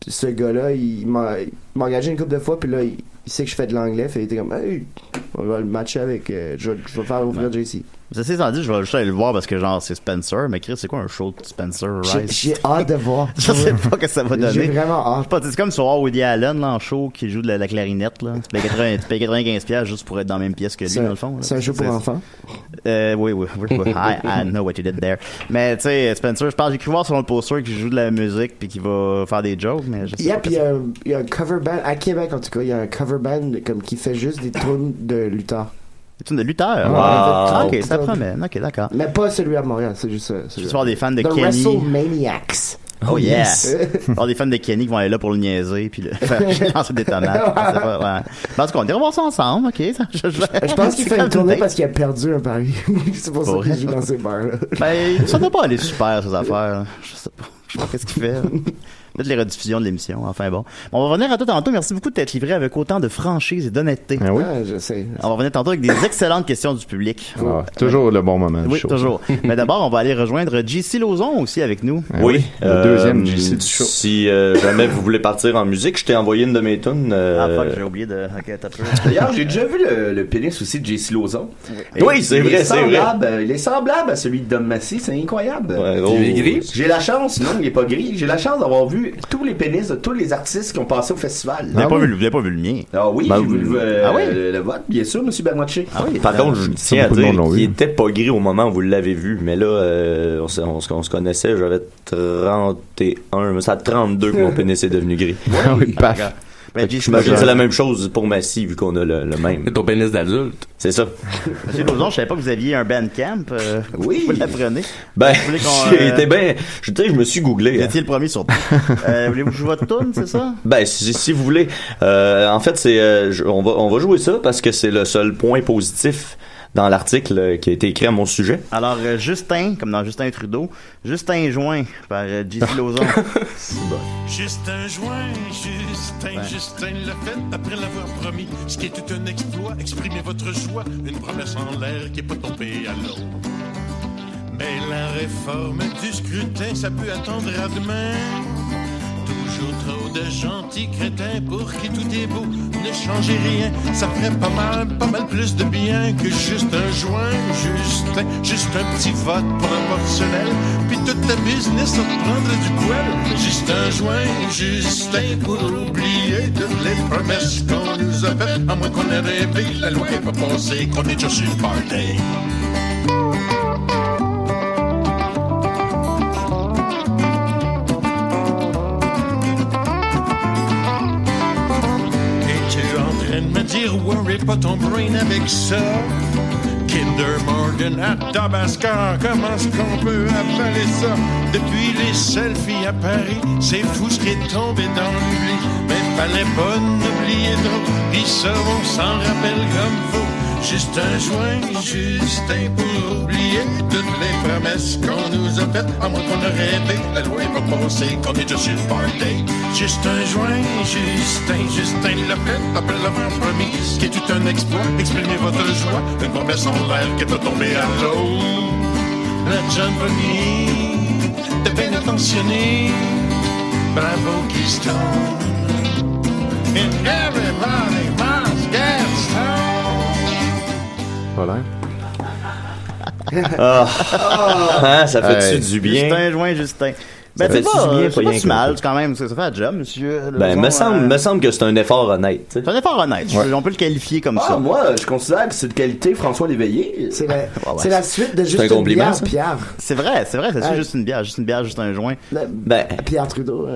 ce gars-là, il m'a engagé une couple de fois, puis là, il sait que je fais de l'anglais, fait il était comme, hey, on va le matcher avec, je vais faire ouvrir JC. Ceci étant dit, je vais juste aller le voir parce que genre c'est Spencer, mais Chris, c'est quoi un show de Spencer Rice? J'ai hâte de voir. Je sais pas ce que ça va donner. J'ai vraiment hâte. C'est comme sur Woody Allen là, en show qui joue de la clarinette là. Tu payes 95$ juste pour être dans la même pièce que lui dans le fond. C'est un show pour enfants? Oui. I know what you did there. Mais tu sais, Spencer, je pense j'ai cru voir sur le poster qu'il joue de la musique puis qu'il va faire des jokes, mais je sais pas. Puis il y a un cover band à Québec en tout cas, il y a un cover band comme qui fait juste des tunes de lutteurs. Des tunes de lutteurs? Wow. Ok, ça promet. Ok, d'accord. Mais pas celui à Montréal, c'est juste ça. Tu vas voir des fans de The Kenny. WrestleManiacs. Oh yes! Alors des fans de Kenny qui vont aller là pour le niaiser puis faire lancer des tomates. Parce qu'on dirait voir ça ensemble, ok? Je pense qu'il fait une tournée parce qu'il a perdu un pari. C'est pour ça qu'il joue dans ces bars-là. Ben, ça doit pas aller super, ces affaires. Je sais pas. Je sais pas qu'est-ce qu'il fait. Peut-être les rediffusions de l'émission. Enfin bon. On va revenir à toi tantôt. Merci beaucoup de t'être livré avec autant de franchise et d'honnêteté. Ah oui? Je sais. On va revenir tantôt avec des excellentes questions du public. Toujours le bon moment. Oui, toujours. Mais d'abord, on va aller rejoindre JC Lauzon aussi avec nous. Oui. Le deuxième JC du show. Si jamais vous voulez partir en musique, je t'ai envoyé une de mes tunes. Fuck, j'ai oublié de. Ok, t'as peu. D'ailleurs, j'ai déjà vu le pénis aussi de JC Lauzon. Oui, c'est vrai, c'est vrai. Il est semblable à celui de Dom Massy, c'est incroyable. Il est gris? J'ai la chance, non, il est pas gris. J'ai la chance d'avoir vu tous les pénis de tous les artistes qui ont passé au festival. Vous n'avez pas vu le mien? Ah oui, j'ai vu le vote, bien sûr, M. Bernatchez. Ah oui. Par contre, je tiens à dire qu'il était pas gris au moment où vous l'avez vu, mais là, on se connaissait, j'avais 31, mais c'est à 32 que mon pénis est devenu gris. Ah oui, paf. J'imagine que c'est la même chose pour Massy, vu qu'on a le même. C'est ton pénis d'adulte. C'est ça. Monsieur Lauzon, je savais pas que vous aviez un bandcamp. Oui. Vous l'apprenez. Ben, j'ai été bien. Je me suis googlé. Vous étiez le premier sur. Voulez-vous jouer votre tune, c'est ça? Ben, si vous voulez. En fait, on va jouer ça parce que c'est le seul point positif dans l'article qui a été écrit à mon sujet. Alors, Justin, comme dans Justin Trudeau, Justin Joint par JC Lauzon. Justin Joint, Justin l'a fait après l'avoir promis. Ce qui est tout un exploit, exprimez votre joie, une promesse en l'air qui est pas tombée à l'eau. Mais la réforme du scrutin, ça peut attendre à demain. Toujours trop de gentils crétins pour qui tout est beau. Ne changez rien, ça ferait pas mal plus de bien que juste un joint, juste un petit vote pour un porcelaine. Puis toute ta business à te prendre du poil. Juste un joint, Justin, pour oublier toutes les promesses qu'on nous a faites. À moins qu'on ait rêvé, la loi est pas passée, qu'on est déjà sur le party. Me dire worry pas ton brain avec ça. Kinder Morgan à Tabasca. Comment est-ce qu'on peut avaler ça? Depuis les selfies à Paris, c'est fou ce qui est tombé dans l'oubli. Mais fallait pas n'oublier trop, pis ça on s'en rappelle comme faut. Juste un joint, Justin, pour oublier toutes les promesses qu'on nous a faites. À moins qu'on a rêvé, la loi va passer, qu'on est juste sur le party. Juste un joint, Justin l'a fait, après l'avoir promis. Ce qui est tout un exploit, exprimez votre joie. Une promesse en l'air qui est tombée à l'eau. La John Bonny, de bien attentionné. Bravo, Keystone. And everybody must get stoned. Voilà. Ça fait du bien. Justin. Ben, c'est pas bien si mal, quand même. Ça fait un job, monsieur. Ben, me semble que c'est un effort honnête. C'est un effort honnête. On peut le qualifier comme ça. Moi, je considère que c'est de qualité François Léveillé. C'est la suite de juste une bière, Pierre. C'est vrai, c'est juste une bière, juste un joint. Ben, Pierre Trudeau.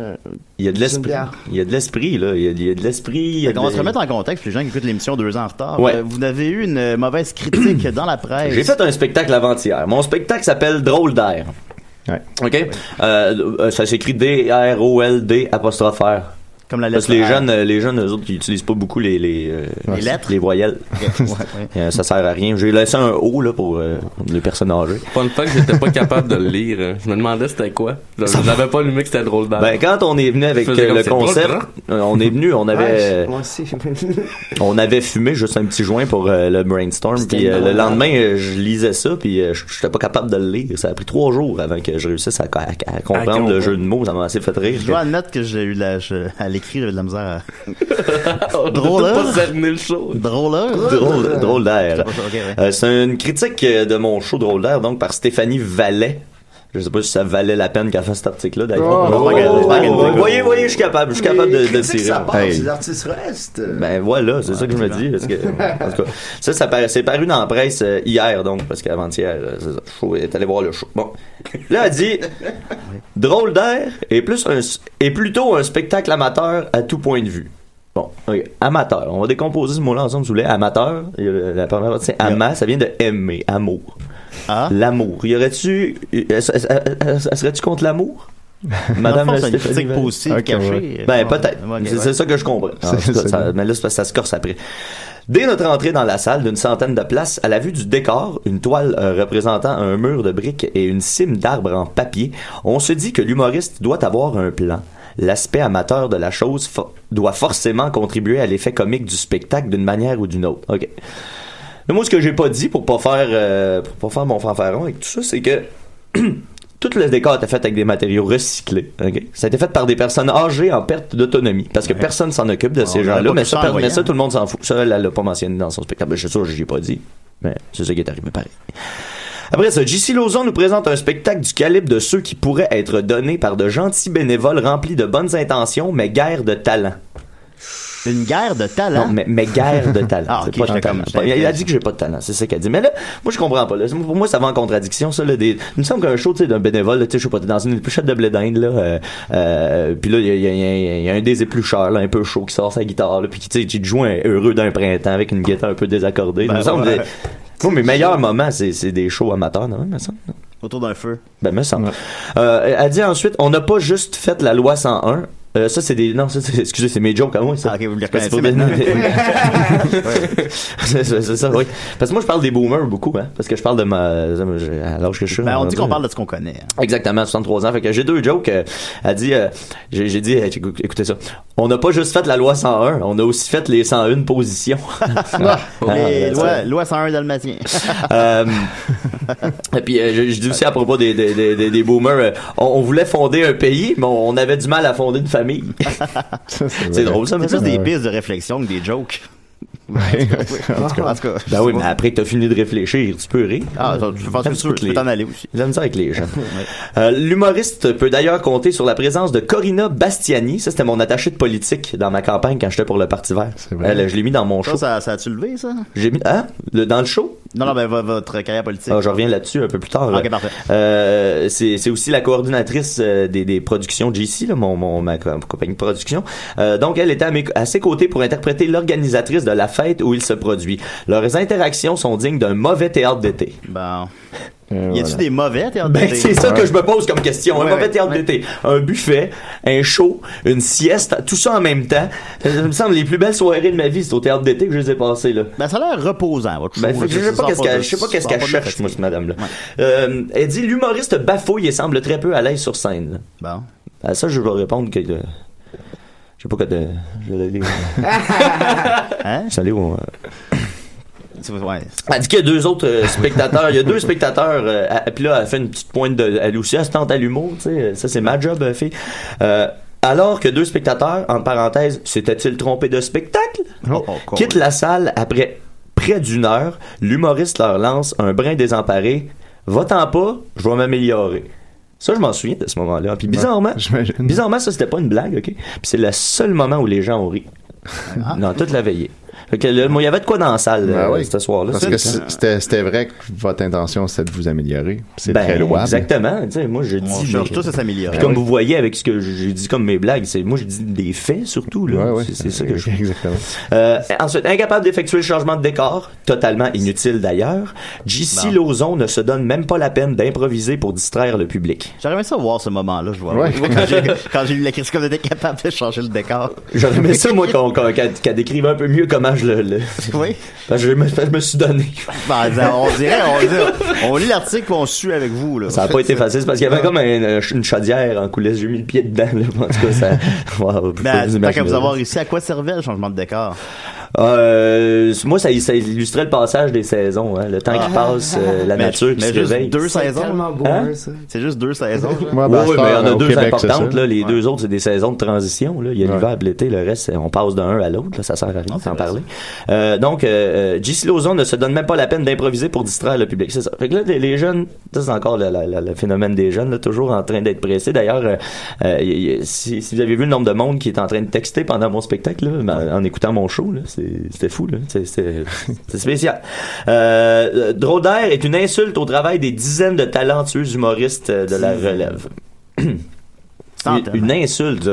Il y a de l'esprit. Il y a de l'esprit, là. Il y a de l'esprit. On va se remettre en contexte, les gens qui écoutent l'émission 2 ans en retard. Ouais. Vous avez eu une mauvaise critique dans la presse. J'ai fait un spectacle avant-hier. Mon spectacle s'appelle Drôle d'air. Ouais. OK? Ça s'écrit D-R-O-L-D apostrophe R. Comme la lettre. Parce que les jeunes, eux autres, ils utilisent pas beaucoup les lettres. Les voyelles. Okay. Ça sert à rien. J'ai laissé un O, là, pour les personnes âgées. Fun fact, j'étais pas capable de le lire. Je me demandais c'était quoi. J'avais pas allumé que c'était drôle d'air. Ben, quand on est venu avec le concept, on est venu, on avait, moi aussi. on avait fumé juste un petit joint pour le brainstorm. Puis le lendemain, je lisais ça, puis j'étais pas capable de le lire. Ça a pris 3 jours avant que je réussisse à comprendre le jeu de mots. Ça m'a assez fait rire. Je dois admettre que j'ai eu à l'écrit, j'avais de la misère à... Drôle d'air. C'est une critique de mon show Drôle d'air, donc par Stéphanie Vallet. Je sais pas si ça valait la peine qu'elle fasse cet article-là, d'ailleurs. Voyez, je suis capable de le tirer. Ça part, les artistes restent. Ben voilà, c'est ça que je me dis. Parce que, en tout cas, c'est paru dans la presse hier, donc, parce qu'avant-hier, c'est ça, je est allé voir le show. Bon. Là, elle dit Drôle d'air est plutôt un spectacle amateur à tout point de vue. Bon, okay. Amateur. On va décomposer ce mot-là ensemble, si vous voulez. Amateur, la première partie, c'est ama, ça vient de aimer, amour. Ah? L'amour. Y aurait-tu. Serais-tu contre l'amour? Madame c'est une critique positive cachée. Ben, peut-être. C'est ça que je comprends. Mais là, c'est parce que ça se corse après. Dès notre entrée dans la salle d'une centaine de places, à la vue du décor, une toile représentant un mur de briques et une cime d'arbres en papier, on se dit que l'humoriste doit avoir un plan. L'aspect amateur de la chose doit forcément contribuer à l'effet comique du spectacle d'une manière ou d'une autre. OK. Mais moi, ce que j'ai pas dit pour pas faire mon fanfaron avec tout ça, c'est que tout le décor était fait avec des matériaux recyclés. Okay? Ça a été fait par des personnes âgées en perte d'autonomie. Parce que personne s'en occupe de ces gens-là. Mais ça, tout le monde s'en fout. Ça, elle l'a pas mentionné dans son spectacle. Je suis sûr que je l'ai pas dit. Mais c'est ça qui est arrivé pareil. Après ça, J.C. Lauzon nous présente un spectacle du calibre de ceux qui pourraient être donnés par de gentils bénévoles remplis de bonnes intentions, mais guerre de talent. Une guerre de talent? Non, mais guerre de talent. Ah, c'est pas de talent. Il a dit que j'ai pas de talent, c'est ça qu'elle dit. Mais là, moi, je comprends pas. Là. Pour moi, ça va en contradiction, ça. Là, il me semble qu'un show, tu sais, d'un bénévole, tu sais, je sais pas, t'es dans une épluchette de blé d'Inde, là, puis là, il y a un des éplucheurs, là, un peu chaud, qui sort sa guitare, là, puis qui, tu sais, qui te joue un heureux d'un printemps avec une guitare un peu désaccordée. Ben, moi, mes meilleurs moments, c'est des shows amateurs, non, me semble. Autour d'un feu. Ben, me semble. Elle dit ensuite, on n'a pas juste fait la loi 101. Ça, c'est des. Non, excusez, c'est mes jokes à moi, ça. Ah, ok, vous le reconnaissez maintenant. C'est ça, oui. Parce que moi, je parle des boomers beaucoup, hein. Parce que je parle de à l'âge que je suis. Ben, on dit qu'on parle de ce qu'on connaît. Hein. Exactement, 63 ans. Fait que j'ai 2 jokes. Elle dit, j'ai dit, écoutez ça. On n'a pas juste fait la loi 101, on a aussi fait les 101 positions. Les loi 101 dalmatien. Et puis, je dis aussi à propos des boomers, on voulait fonder un pays, mais on avait du mal à fonder une famille. C'est drôle, ça, mais c'est plus des pistes de réflexion que des jokes. En tout cas. Ben oui, mais après que t'as fini de réfléchir, tu peux rire. Ah, je pense que tu peux t'en aller aussi. J'aime ça avec les gens. L'humoriste peut d'ailleurs compter sur la présence de Corinna Bastiani. Ça, c'était mon attachée de politique dans ma campagne quand j'étais pour le Parti vert. Je l'ai mis dans mon show. Ça a-tu levé, ça? J'ai mis, dans le show? Non, ben votre carrière politique. Je reviens là-dessus un peu plus tard. Ok, parfait. C'est aussi la coordinatrice des productions JC, là, ma compagnie de production. Donc, elle était à ses côtés pour interpréter l'organisatrice de la fête où il se produit. Leurs interactions sont dignes d'un mauvais théâtre d'été. Bon. Y a-tu des mauvais théâtres d'été? C'est ça que je me pose comme question. Un mauvais théâtre d'été. Un buffet, un show, une sieste, tout ça en même temps. Ça me semble les plus belles soirées de ma vie, c'est au théâtre d'été que je les ai passées, là. Ben, ça a l'air reposant, votre show. Je sais pas qu'est-ce qu'elle cherche, moi, cette madame-là. Elle dit, l'humoriste bafouille et semble très peu à l'aise sur scène. Bon. À ça, je vais répondre que... je sais pas que de... Hein? Salut, Ouais. Elle dit qu'il y a deux autres spectateurs. Il y a deux spectateurs. Puis là, elle fait une petite pointe de. Elle aussi, elle se tente à l'humour. Tu sais, ça, c'est ma job, fille. Alors que deux spectateurs, en parenthèse, s'étaient-ils trompés de spectacle? Quittent la salle après près d'une heure. L'humoriste leur lance un brin désemparé. Va-t'en pas, je vais m'améliorer. Ça, je m'en souviens de ce moment-là. Puis bizarrement, ça, c'était pas une blague, OK? Puis c'est le seul moment où les gens ont ri. Dans toute la veillée. Fait que il y avait de quoi dans la salle ce soir-là. Parce que c'était vrai que votre intention, c'était de vous améliorer. C'est très louable. Exactement. T'sais, moi, je dis... On cherche tous à s'améliorer. Comme vous voyez avec ce que j'ai dit comme mes blagues, moi, je dis des faits, surtout. Là. C'est ça que je fais. Exactement. Ensuite, incapable d'effectuer le changement de décor, totalement inutile d'ailleurs, JC Lauzon ne se donne même pas la peine d'improviser pour distraire le public. J'aurais aimé ça voir ce moment-là, je vois. Quand j'ai lu la critique, on était capable de changer le décor. J'aurais aimé ça, moi, qu'elle décrive un peu mieux comment je le... Oui. Je me suis donné. On lit l'article et on suit avec vous. Là. Ça n'a pas été facile, c'est parce qu'il y avait comme une chaudière en coulisses. J'ai mis le pied dedans. Là. En tout cas, ça... Wow, tant qu'à vous avoir ici, à quoi servait le changement de décor? Moi, ça illustrait le passage des saisons, hein, le temps qui passe, la nature qui se réveille. Deux saisons. Hein? C'est juste 2 saisons. Oui, mais il y en a deux Québec, importantes. Là, les deux autres, c'est des saisons de transition. Là. Il y a l'hiver et l'été. Le reste, on passe d'un à l'autre. Là, ça sert à rien d'en parler. Donc, JC Lauzon ne se donne même pas la peine d'improviser pour distraire le public. C'est ça. Fait que là, les jeunes, ça, c'est encore le phénomène des jeunes, là, toujours en train d'être pressés. D'ailleurs, si vous avez vu le nombre de monde qui est en train de texter pendant mon spectacle, là, en écoutant mon show, là, c'était fou, là. C'est spécial. Drôle d'air est une insulte au travail des dizaines de talentueux humoristes de la relève. Une insulte.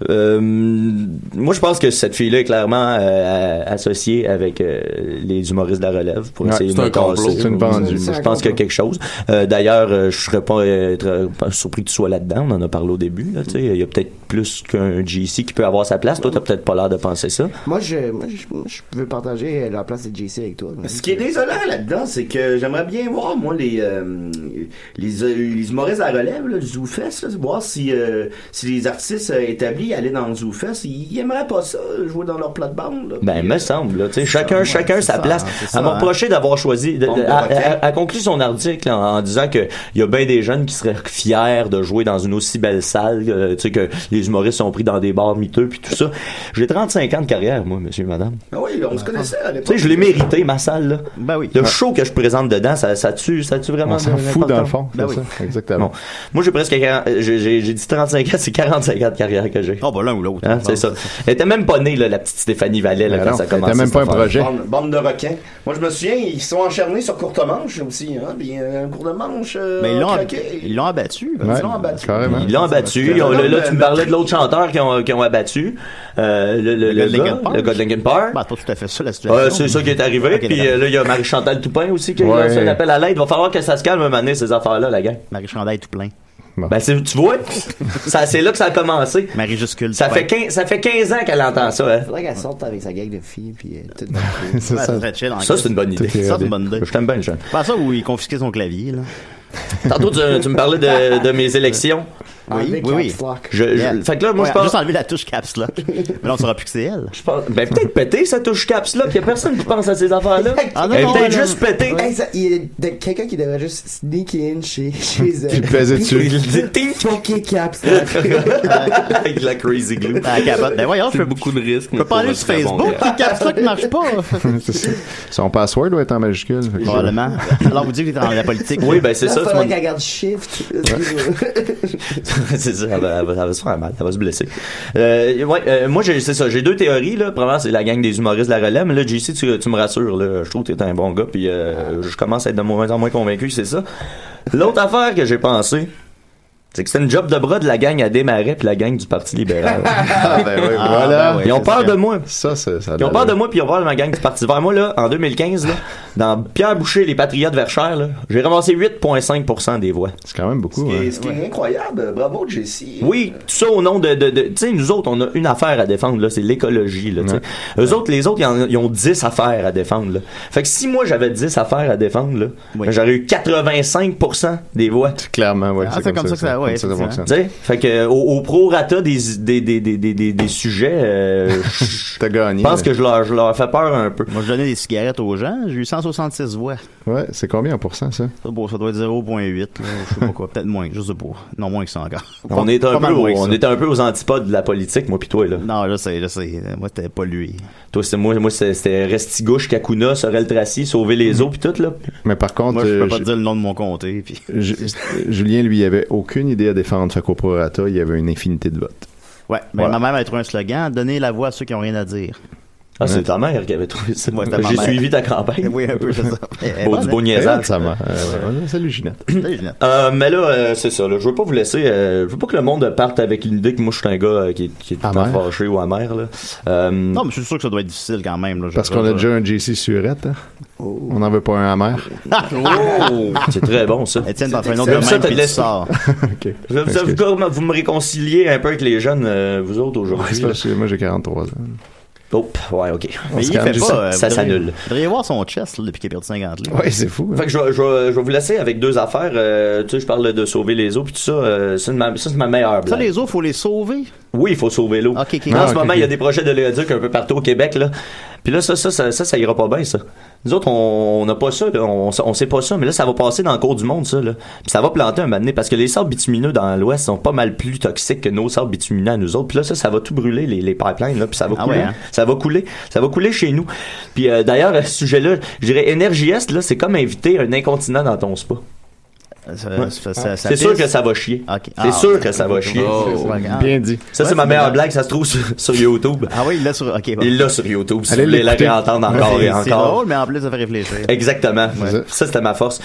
Moi, je pense que cette fille-là est clairement associée avec les humoristes de la relève pour essayer de me casser. C'est une vendue. Je pense qu'il y a quelque chose. D'ailleurs, je serais pas surpris que tu sois là-dedans. On en a parlé au début. Il y a peut-être plus qu'un JC qui peut avoir sa place. Toi, t'as peut-être pas l'air de penser ça. Moi, je veux partager la place de JC avec toi. Ce qui est désolant là-dedans, c'est que j'aimerais bien voir, moi, les humoristes à la relève là, du ZooFest, voir si les artistes établis allaient dans le ZooFest, ils aimeraient pas ça, jouer dans leur plate-bande. Ben, me semble, là, tu sais, chacun sa place. Elle m'a reproché d'avoir choisi, elle conclut son article en disant que il y a bien des jeunes qui seraient fiers de jouer dans une aussi belle salle, tu sais, que les humoristes sont pris dans des bars miteux puis tout ça. J'ai 35 ans de carrière, moi, monsieur et madame. Ah oui, on se connaissait à l'époque. Tu sais, je l'ai mérité, ma salle, là. Ben oui. Le show que je présente dedans, ça tue vraiment. On s'en fout dans le fond. Ben oui. Ça, exactement. Bon. Moi, j'ai presque, j'ai dit 35 ans, c'est 45 ans de carrière que j'ai. Oh, ben l'un ou l'autre. Hein, c'est ça. Elle était même pas née, là, la petite Stéphanie Vallet, là, quand ça commençait. C'était même pas un projet. Bande de requins. Moi, je me souviens, ils sont encharnés sur courte manche aussi, hein. Puis un cours de manche. Mais ils l'ont abattu. Ils l'ont abattu. Carrément. Ils l'ont abattu. Là, tu me parlais de l'autre chanteur qui ont abattu. Le gars de Linkin Park. Ben, c'est pas tout à fait ça, la situation. C'est ça qui est arrivé. Puis là, il y a Marie-Chantal Toupin aussi qui a lancé un appel à l'aide. Il va falloir que ça se calme un moment donné, ces affaires-là, la gang. Marie-Chantal tout plein. Ben, tu vois, c'est là que ça a commencé. Marie-juscule. Ça fait 15 ans qu'elle entend ça. Hein. Faudrait qu'elle sorte avec sa gang de filles puis tout. Ça, c'est une bonne idée. Ça, c'est une bonne idée. Je t'aime bien, Jean. Ben, ça, où il confisquait son clavier, là. Tantôt, tu me parlais de mes élections. Oui. Fait que là, moi, je pense. Juste enlever la touche caps lock. Mais là, on saura plus que c'est elle. Je pense. Ben, peut-être péter sa touche caps lock. Il y a personne qui pense à ces affaires-là. Elle est peut-être juste péter. Il y a quelqu'un qui devrait juste sneak in chez elle. Qui pesait dessus. Il dit fucking caps lock. Avec la crazy glue. Ben, voyons, je fais beaucoup de risques. Je peux pas aller sur Facebook. Le caps lock marche pas. Son password doit être en majuscule. Probablement. Alors, vous dites que vous êtes dans la politique. Oui, ben, c'est ça. Il faudrait qu'elle garde shift. C'est ça, elle va se faire mal, elle va se blesser. Moi, c'est ça, j'ai deux théories, là. Premièrement, c'est la gang des humoristes de la relève, mais là, JC, tu me rassures, là. Je trouve que t'es un bon gars, puis je commence à être de moins en moins convaincu que c'est ça. L'autre affaire que j'ai pensé, c'est que c'est une job de bras de la gang à Desmarais puis la gang du Parti libéral. Voilà. Ils ont peur de moi. Ils ont peur de moi puis ils ont peur de ma gang du Parti vert. Moi, là, en 2015, là, dans Pierre Boucher, les Patriotes Verchères, là, j'ai ramassé 8,5% des voix. C'est quand même beaucoup. Ce qui est incroyable. Bravo, Jesse. Oui, tout ça au nom de tu sais, nous autres, on a une affaire à défendre, là, c'est l'écologie, là, tu sais. Eux autres, les autres, ils ont 10 affaires à défendre, là. Fait que si moi, j'avais 10 affaires à défendre, là, j'aurais eu 85% des voix. Clairement, ouais. C'est comme ça que ça fonctionne. Tu sais, fait que au prorata des sujets, t'as gagné. Je pense que je leur fais peur un peu. Moi, je donnais des cigarettes aux gens, j'ai eu 166 voix. Ouais, c'est combien en pourcent, ça? Ça doit être 0,8, là, je sais pas quoi, peut-être moins, je sais pas. Non, moins que ça encore. On était un peu aux antipodes de la politique, moi pis toi, là. Non, je sais. Moi, c'était pas lui. Toi, c'était Restigouche, Kakuna, Sorel Tracy, Sauver les eaux pis tout, là. Mais par contre, moi, je peux pas te dire le nom de mon comté. Puis... Julien, lui, il avait aucune idée à défendre. Fait qu'au prorata, il y avait une infinité de votes. Ouais, mais ma mère avait trouvé un slogan, donner la voix à ceux qui ont rien à dire. Ah, c'est ta mère qui avait trouvé ça. Ouais, j'ai suivi ta campagne. Oui, un peu, c'est ça. Du beau niaisage. Salut, Ginette. Mais là, c'est ça. Là, je veux pas vous laisser. Je veux pas que le monde parte avec l'idée que moi, je suis un gars qui est tout le temps fâché ou amer. Là. Non, mais je suis sûr que ça doit être difficile quand même. Là, parce qu'on a déjà un JC Surette. Hein? Oh. On n'en veut pas un amer. C'est très bon, ça. Étienne, t'en fais un autre de même, puis tu sors. Okay. Vous me réconciliez un peu avec les jeunes, vous autres, aujourd'hui. Moi, j'ai 43 ans. Oh, ouais, ok. Mais il fait pas. Ça s'annule. Vous devriez voir son chest là, depuis qu'il a perdu 50 livres. Ouais, c'est fou. Fait que je vais vous laisser avec deux affaires. Tu sais, je parle de sauver les eaux puis tout ça. C'est ma meilleure blague. Ça, les eaux, faut les sauver? Oui, il faut sauver l'eau. En ce moment, il y a des projets de l'éduc un peu partout au Québec, là. Puis là, ça ira pas bien, ça. Nous autres, on n'a pas ça, là. On sait pas ça, mais là, ça va passer dans le cours du monde, ça, là. Puis ça va planter un moment donné, parce que les sables bitumineux dans l'Ouest sont pas mal plus toxiques que nos sables bitumineux à nous autres. Puis là, ça va tout brûler, les pipelines, là. Puis ça va couler. Ouais, hein? Ça va couler chez nous. Puis d'ailleurs, à ce sujet-là, je dirais, Énergie Est, là, c'est comme inviter un incontinent dans ton spa. C'est sûr que ça va chier. Okay. C'est sûr que ça va chier. Bien dit. Ça, c'est ma meilleure blague. Ça se trouve sur YouTube. Ah oui, il l'a sur, il l'a sur YouTube. Si vous voulez la réentendre encore et encore. C'est drôle, mais en plus, ça fait réfléchir. Exactement. Ouais. Ça, c'était ma force.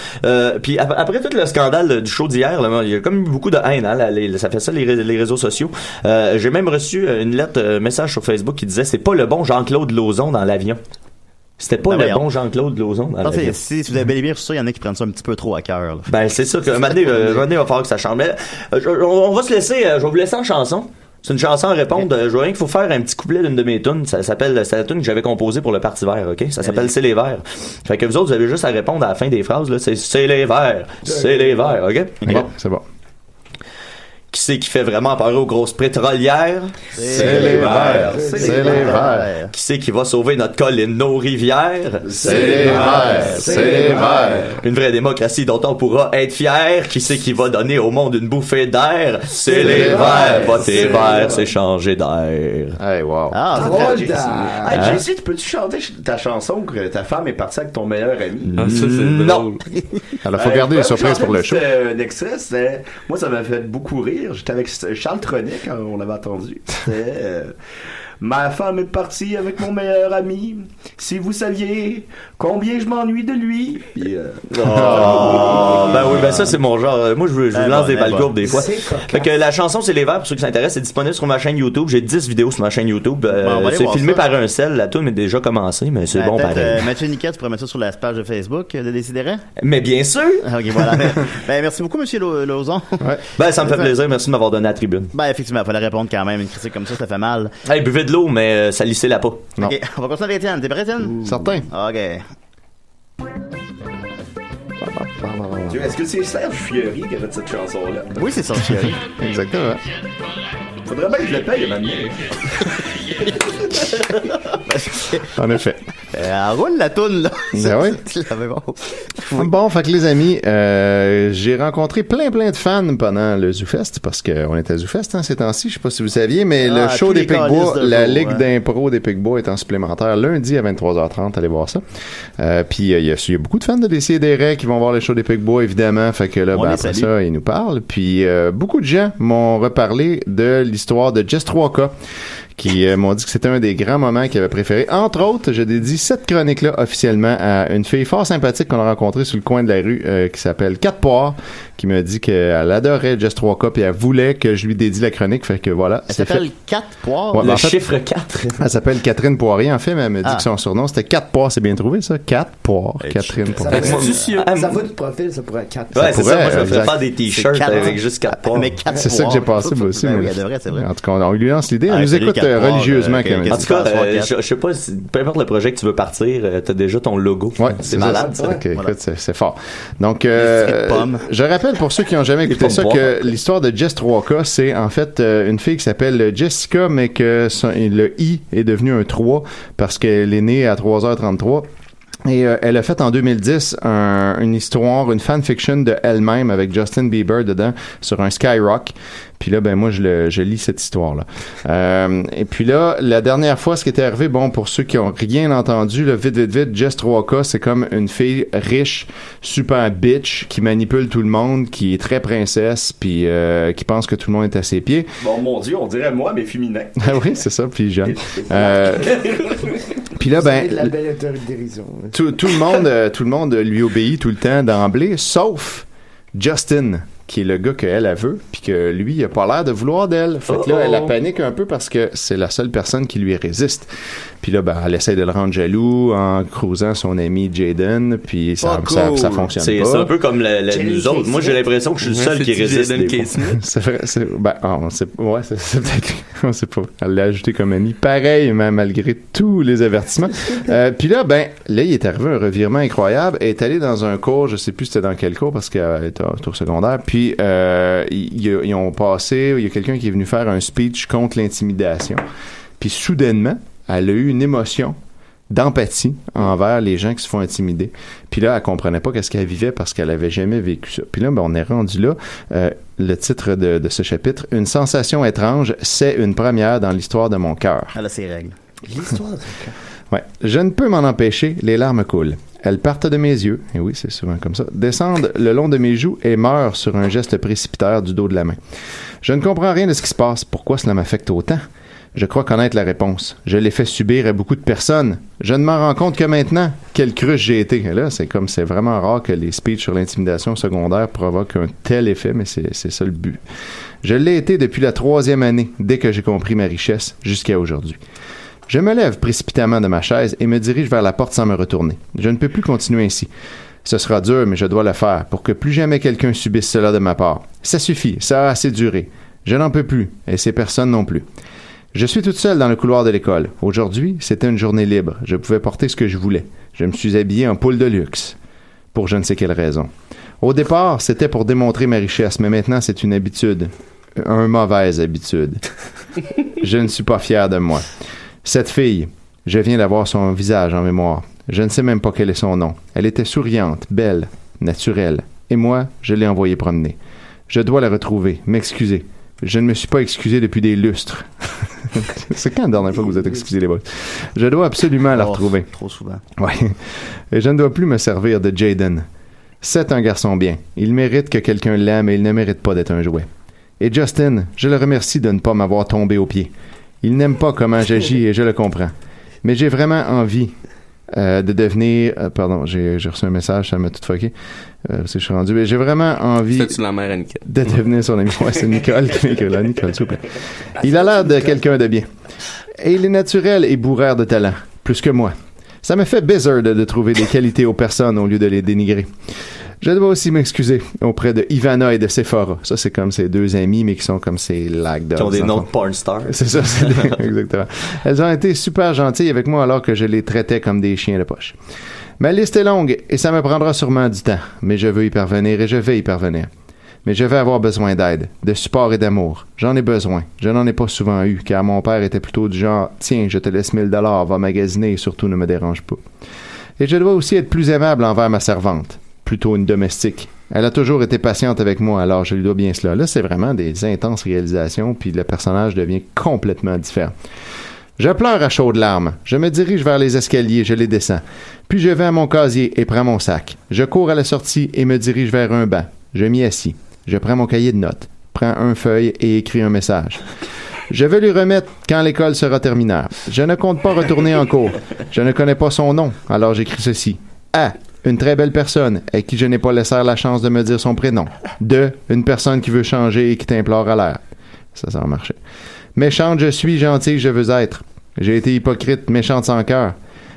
Puis après tout le scandale du show d'hier, là, il y a comme eu beaucoup de haine. Hein, ça fait ça, les réseaux sociaux. J'ai même reçu une lettre, message sur Facebook qui disait c'est pas le bon Jean-Claude Lauzon dans l'avion. C'était pas le bon Jean-Claude Lauzon. Si vous avez bel et bien sur ça, il y en a qui prennent ça un petit peu trop à cœur. Ben, c'est ça. Un moment donné, il va falloir que ça change. Mais on va se laisser, je vais vous laisser en chanson. C'est une chanson à répondre. Je vois rien qu'il faut faire un petit couplet d'une de mes tunes. C'est la tune que j'avais composée pour le Parti vert, ok? Ça s'appelle C'est les verts. Fait que vous autres, vous avez juste à répondre à la fin des phrases, là. C'est les verts. C'est les verts, ok? Bon, c'est bon. Qui c'est qui fait vraiment peur aux grosses pétrolières? C'est les verts. C'est les verts. Qui c'est qui va sauver notre colline, nos rivières? C'est les verts. C'est les verts. Une vraie démocratie dont on pourra être fier. Qui c'est qui va donner au monde une bouffée d'air? C'est les verts. Voter vert, c'est changer d'air. Hey, wow. Jessie, peux-tu chanter ta chanson que ta femme est partie avec ton meilleur ami? Non. Alors, faut garder les surprises pour le show. Un extrait, moi, ça m'a fait beaucoup rire. J'étais avec Charles Trenet quand on l'avait entendu. Ma femme est partie avec mon meilleur ami. Si vous saviez combien je m'ennuie de lui. Puis, ben oui, ben ça c'est mon genre. Moi je lance des balles courbes des fois. Fait que la chanson c'est les verts pour ceux qui s'intéressent, c'est disponible sur ma chaîne YouTube. J'ai 10 vidéos sur ma chaîne YouTube. C'est filmé par un sel. La tune est déjà commencée, mais c'est bon pareil. Mathieu Niquette, tu pourrais mettre ça sur la page de Facebook de Décideret? Mais bien sûr. Ok, voilà. Ben merci beaucoup Monsieur Lauzon. Ouais. Ben ça me fait plaisir. Merci de m'avoir donné la tribune. Ben effectivement, il fallait répondre quand même. Une critique comme ça fait mal. Hey, buvez de l'eau, mais salissez-la pas. Non. Ok, on va continuer avec Étienne. T'es prêt, Étienne? Certain. Ok. Est-ce que c'est Serge Fiori qui a fait cette chanson-là? Oui, c'est Serge Fiori. Exactement. Faudrait bien que je le paye maintenant. En effet. Elle roule la toune, là. Ben oui. Bon, fait que les amis, j'ai rencontré plein de fans pendant le ZooFest, parce qu'on était à ZooFest ces temps-ci, je sais pas si vous saviez, mais le show des Picbois, la ligue d'impro des Picbois est en supplémentaire lundi à 23h30, allez voir ça. Puis il y a beaucoup de fans de Décideret qui vont voir le show des Picbois, évidemment, fait que là, après ça, ils nous parlent. Puis beaucoup de gens m'ont reparlé de l'histoire de Jess 3K, qui m'ont dit que c'était un des grands moments qu'ils avaient préféré. Entre autres, je dédie cette chronique-là officiellement à une fille fort sympathique qu'on a rencontrée sur le coin de la rue qui s'appelle Kat Poire, qui m'a dit qu'elle adorait Jess 3K puis elle voulait que je lui dédie la chronique. Fait que voilà. Elle s'appelle Kat Poire? Ouais, le chiffre 4. Elle s'appelle Catherine Poirier, en fait, mais elle m'a dit que son surnom c'était Kat Poire. C'est bien trouvé, ça? Kat Poire. Catherine Poirier. Ça vaut du profil, ça pourrait être 4. Ouais, c'est ça. Moi, je me ferais faire des t-shirts avec juste 4 Poires. C'est ça que j'ai passé, moi aussi. Oui, elle devrait, c'est vrai. En tout cas, on lui lance l'idée. Elle nous écoute religieusement. En tout cas, je sais pas, peu importe le projet que tu veux partir, t'as déjà ton logo. Ouais, c'est malade, ça. Okay, voilà. Écoute, c'est fort. Donc, je rappelle pour ceux qui n'ont jamais écouté ça que l'histoire de Jess 3K, c'est en fait une fille qui s'appelle Jessica, mais que le I est devenu un 3 parce qu'elle est née à 3h33. Et elle a fait en 2010 une histoire, une fanfiction de elle-même avec Justin Bieber dedans sur un Skyrock. Puis là, ben moi, je lis cette histoire-là. Et puis là, la dernière fois, ce qui était arrivé, bon, pour ceux qui ont rien entendu, là, vite, Jess 3K, c'est comme une fille riche, super bitch, qui manipule tout le monde, qui est très princesse, puis qui pense que tout le monde est à ses pieds. Bon, mon Dieu, on dirait moi, mais féminin. Ah oui, c'est ça, puis jeune. Puis là, ben... la belle dérision. Tout le monde lui obéit tout le temps d'emblée, sauf Justin, qui est le gars qu'elle veut, puis que lui, il a pas l'air de vouloir d'elle. Fait que là, elle a panique un peu parce que c'est la seule personne qui lui résiste. Puis là, ben, elle essaie de le rendre jaloux en croisant son ami Jaden, puis ça fonctionne pas. C'est un peu comme nous autres. Moi, j'ai l'impression que je suis le seul qui résiste. C'est vrai, on sait peut-être, on sait pas. Elle l'a ajouté comme ami. Pareil, mais malgré tous les avertissements. Puis là, il est arrivé un revirement incroyable. Elle est allée dans un cours, je sais plus c'était dans quel cours, parce qu'elle était au tour secondaire. Puis ils ont passé, il y a quelqu'un qui est venu faire un speech contre l'intimidation. Puis soudainement, elle a eu une émotion d'empathie envers les gens qui se font intimider. Puis là, elle comprenait pas qu'est-ce qu'elle vivait parce qu'elle avait jamais vécu ça. Puis là, on est rendu là. Le titre de ce chapitre, Une sensation étrange, c'est une première dans l'histoire de mon cœur. Elle a ses règles. L'histoire de ton cœur. Ouais. Je ne peux m'en empêcher, les larmes coulent. Elles partent de mes yeux, et oui, c'est souvent comme ça, descendent le long de mes joues et meurent sur un geste précipitaire du dos de la main. Je ne comprends rien de ce qui se passe. Pourquoi cela m'affecte autant? Je crois connaître la réponse. Je l'ai fait subir à beaucoup de personnes. Je ne m'en rends compte que maintenant. Quelle cruche j'ai été. Et là, c'est vraiment rare que les speeches sur l'intimidation secondaire provoquent un tel effet, mais c'est ça le but. Je l'ai été depuis la 3e année, dès que j'ai compris ma richesse, jusqu'à aujourd'hui. Je me lève précipitamment de ma chaise et me dirige vers la porte sans me retourner. Je ne peux plus continuer ainsi. Ce sera dur, mais je dois le faire pour que plus jamais quelqu'un subisse cela de ma part. Ça suffit, ça a assez duré. Je n'en peux plus, et ces personnes non plus. Je suis toute seule dans le couloir de l'école. Aujourd'hui, c'était une journée libre. Je pouvais porter ce que je voulais. Je me suis habillé en poule de luxe. Pour je ne sais quelle raison. Au départ, c'était pour démontrer ma richesse, mais maintenant, c'est une habitude. Une mauvaise habitude. Je ne suis pas fier de moi. Cette fille, je viens d'avoir son visage en mémoire. Je ne sais même pas quel est son nom. Elle était souriante, belle, naturelle. Et moi, je l'ai envoyée promener. Je dois la retrouver, m'excuser. Je ne me suis pas excusé depuis des lustres. C'est quand la dernière fois que vous êtes excusé, les boys? Je dois absolument la retrouver. Trop souvent. Oui. Et je ne dois plus me servir de Jaden. C'est un garçon bien. Il mérite que quelqu'un l'aime et il ne mérite pas d'être un jouet. Et Justin, je le remercie de ne pas m'avoir tombé aux pieds. Il n'aime pas comment j'agis et je le comprends. Mais j'ai vraiment envie de devenir... pardon, j'ai reçu un message, ça m'a tout fucké. Je suis rendu... J'ai vraiment envie... C'est-tu la mère à Nicole? De devenir son ami. Ouais, c'est Nicole qui m'écrit là. Nicole, s'il vous plaît. Il a l'air de quelqu'un de bien. Et il est naturel et bourreur de talent. Plus que moi. Ça me fait bizarre de trouver des qualités aux personnes au lieu de les dénigrer. Je dois aussi m'excuser auprès de Ivana et de Sephora. Ça, c'est comme ses deux amies, mais qui sont comme ses lagdogs. Qui ont des noms de porn stars. C'est ça, exactement. Elles ont été super gentilles avec moi alors que je les traitais comme des chiens de poche. Ma liste est longue et ça me prendra sûrement du temps, mais je veux y parvenir et je vais y parvenir. Mais je vais avoir besoin d'aide, de support et d'amour. J'en ai besoin. Je n'en ai pas souvent eu, car mon père était plutôt du genre « Tiens, je te laisse 1000 $, va magasiner et surtout ne me dérange pas. » Et je dois aussi être plus aimable envers ma servante, plutôt une domestique. Elle a toujours été patiente avec moi, alors je lui dois bien cela. Là, c'est vraiment des intenses réalisations, puis le personnage devient complètement différent. Je pleure à chaudes larmes. Je me dirige vers les escaliers, je les descends. Puis je vais à mon casier et prends mon sac. Je cours à la sortie et me dirige vers un banc. Je m'y assis. Je prends mon cahier de notes, prends un feuille et écris un message. Je vais lui remettre quand l'école sera terminée. Je ne compte pas retourner en cours. Je ne connais pas son nom, alors j'écris ceci. A. Une très belle personne à qui je n'ai pas laissé la chance de me dire son prénom. 2. Une personne qui veut changer et qui t'implore à l'air. Ça va marcher. Méchante je suis, gentille je veux être. J'ai été hypocrite, méchante sans cœur.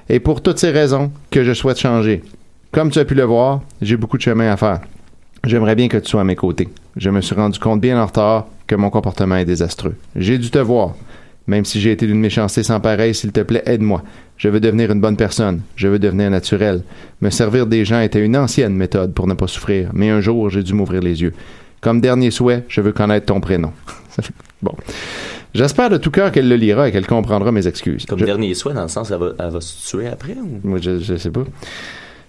Et pour toutes ces raisons que je souhaite changer. Comme tu as pu le voir, j'ai beaucoup de chemin à faire. J'aimerais bien que tu sois à mes côtés. Je me suis rendu compte bien en retard que mon comportement est désastreux. J'ai dû te voir. Même si j'ai été d'une méchanceté sans pareil, s'il te plaît, aide-moi. Je veux devenir une bonne personne. Je veux devenir naturel. Me servir des gens était une ancienne méthode pour ne pas souffrir. Mais un jour, j'ai dû m'ouvrir les yeux. Comme dernier souhait, je veux connaître ton prénom. Bon. J'espère de tout cœur qu'elle le lira et qu'elle comprendra mes excuses. Comme dernier souhait, dans le sens, elle va se tuer après? Ou? Moi, je sais pas.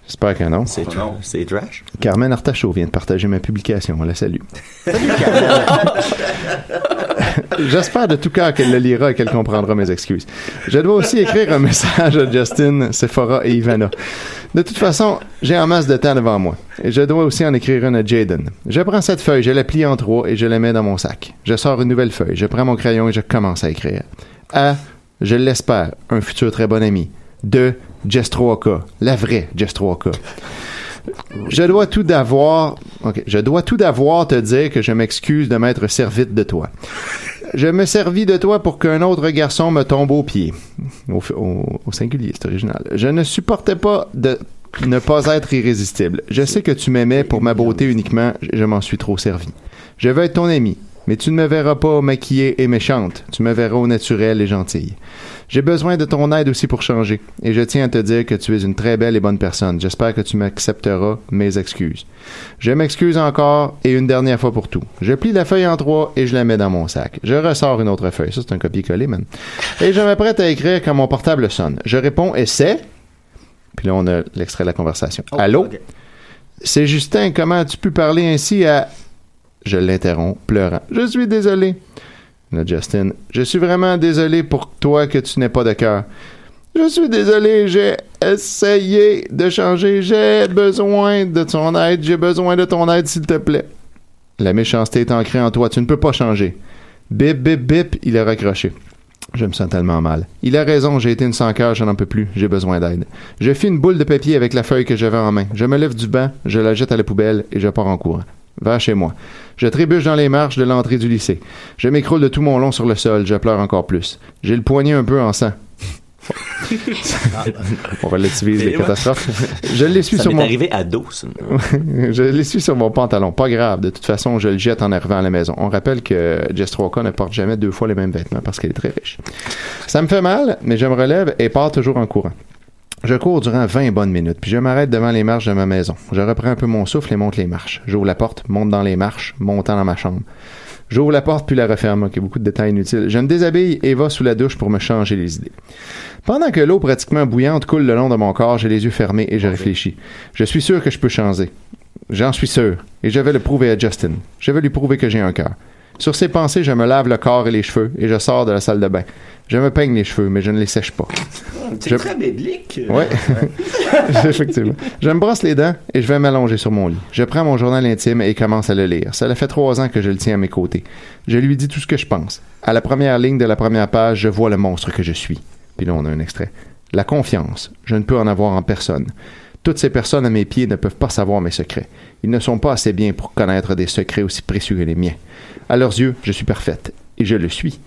J'espère que non. C'est trash. Carmen Artachaud vient de partager ma publication. On la salue. J'espère de tout cœur qu'elle le lira et qu'elle comprendra mes excuses. Je dois aussi écrire un message à Justin, Sephora et Ivana. De toute façon, j'ai en masse de temps devant moi. Et je dois aussi en écrire une à Jaden. Je prends cette feuille, je la plie en 3 et je la mets dans mon sac. Je sors une nouvelle feuille, je prends mon crayon et je commence à écrire. A. Je l'espère, un futur très bon ami. 2. Jess 3K, la vraie Jess 3K. Je dois tout d'abord te dire que je m'excuse de m'être servite de toi. Je me servis de toi pour qu'un autre garçon me tombe aux pieds. Au singulier, c'est original. Je ne supportais pas de ne pas être irrésistible. Je sais que tu m'aimais pour ma beauté uniquement, je m'en suis trop servi. Je veux être ton ami, mais tu ne me verras pas maquillée et méchante. Tu me verras au naturel et gentille. J'ai besoin de ton aide aussi pour changer. Et je tiens à te dire que tu es une très belle et bonne personne. J'espère que tu m'accepteras mes excuses. Je m'excuse encore et une dernière fois pour tout. Je plie la feuille en 3 et je la mets dans mon sac. Je ressors une autre feuille. Ça, c'est un copier-coller, man. Et je m'apprête à écrire quand mon portable sonne. Je réponds « Essai ». Puis là, on a l'extrait de la conversation. « Allô? Okay. C'est Justin. Comment as-tu pu parler ainsi à... » Je l'interromps, pleurant. « Je suis désolé. » Là, Justin, je suis vraiment désolé pour toi que tu n'aies pas de cœur. Je suis désolé, j'ai essayé de changer. J'ai besoin de ton aide. J'ai besoin de ton aide, s'il te plaît. La méchanceté est ancrée en toi. Tu ne peux pas changer. Bip, bip, bip, il a raccroché. Je me sens tellement mal. Il a raison, j'ai été une sans cœur, je n'en peux plus. J'ai besoin d'aide. Je fis une boule de papier avec la feuille que j'avais en main. Je me lève du banc, je la jette à la poubelle et je pars en courant. Vers chez moi. Je trébuche dans les marches de l'entrée du lycée. Je m'écroule de tout mon long sur le sol. Je pleure encore plus. J'ai le poignet un peu en sang. On relativise les catastrophes. Je l'essuie sur mon... Ça m'est arrivé à dos, ça. Je l'essuie sur mon pantalon. Pas grave. De toute façon, je le jette en arrivant à la maison. On rappelle que Jess 3K ne porte jamais 2 fois les mêmes vêtements parce qu'elle est très riche. Ça me fait mal, mais je me relève et pars toujours en courant. Je cours durant 20 bonnes minutes, puis je m'arrête devant les marches de ma maison. Je reprends un peu mon souffle et monte les marches. J'ouvre la porte, monte dans les marches, montant dans ma chambre. J'ouvre la porte puis la referme. Ok, beaucoup de détails inutiles. Je me déshabille et va sous la douche pour me changer les idées. Pendant que l'eau pratiquement bouillante coule le long de mon corps, j'ai les yeux fermés et je réfléchis. Je suis sûr que je peux changer. J'en suis sûr. Et je vais le prouver à Justin. Je vais lui prouver que j'ai un cœur. Sur ces pensées, je me lave le corps et les cheveux et je sors de la salle de bain. Je me peigne les cheveux, mais je ne les sèche pas. C'est très biblique. Oui, effectivement. Je me brosse les dents et je vais m'allonger sur mon lit. Je prends mon journal intime et commence à le lire. Ça fait 3 ans que je le tiens à mes côtés. Je lui dis tout ce que je pense. À la première ligne de la première page, je vois le monstre que je suis. Puis là, on a un extrait. La confiance. Je ne peux en avoir en personne. Toutes ces personnes à mes pieds ne peuvent pas savoir mes secrets. Ils ne sont pas assez bien pour connaître des secrets aussi précieux que les miens. À leurs yeux, je suis parfaite. Et je le suis.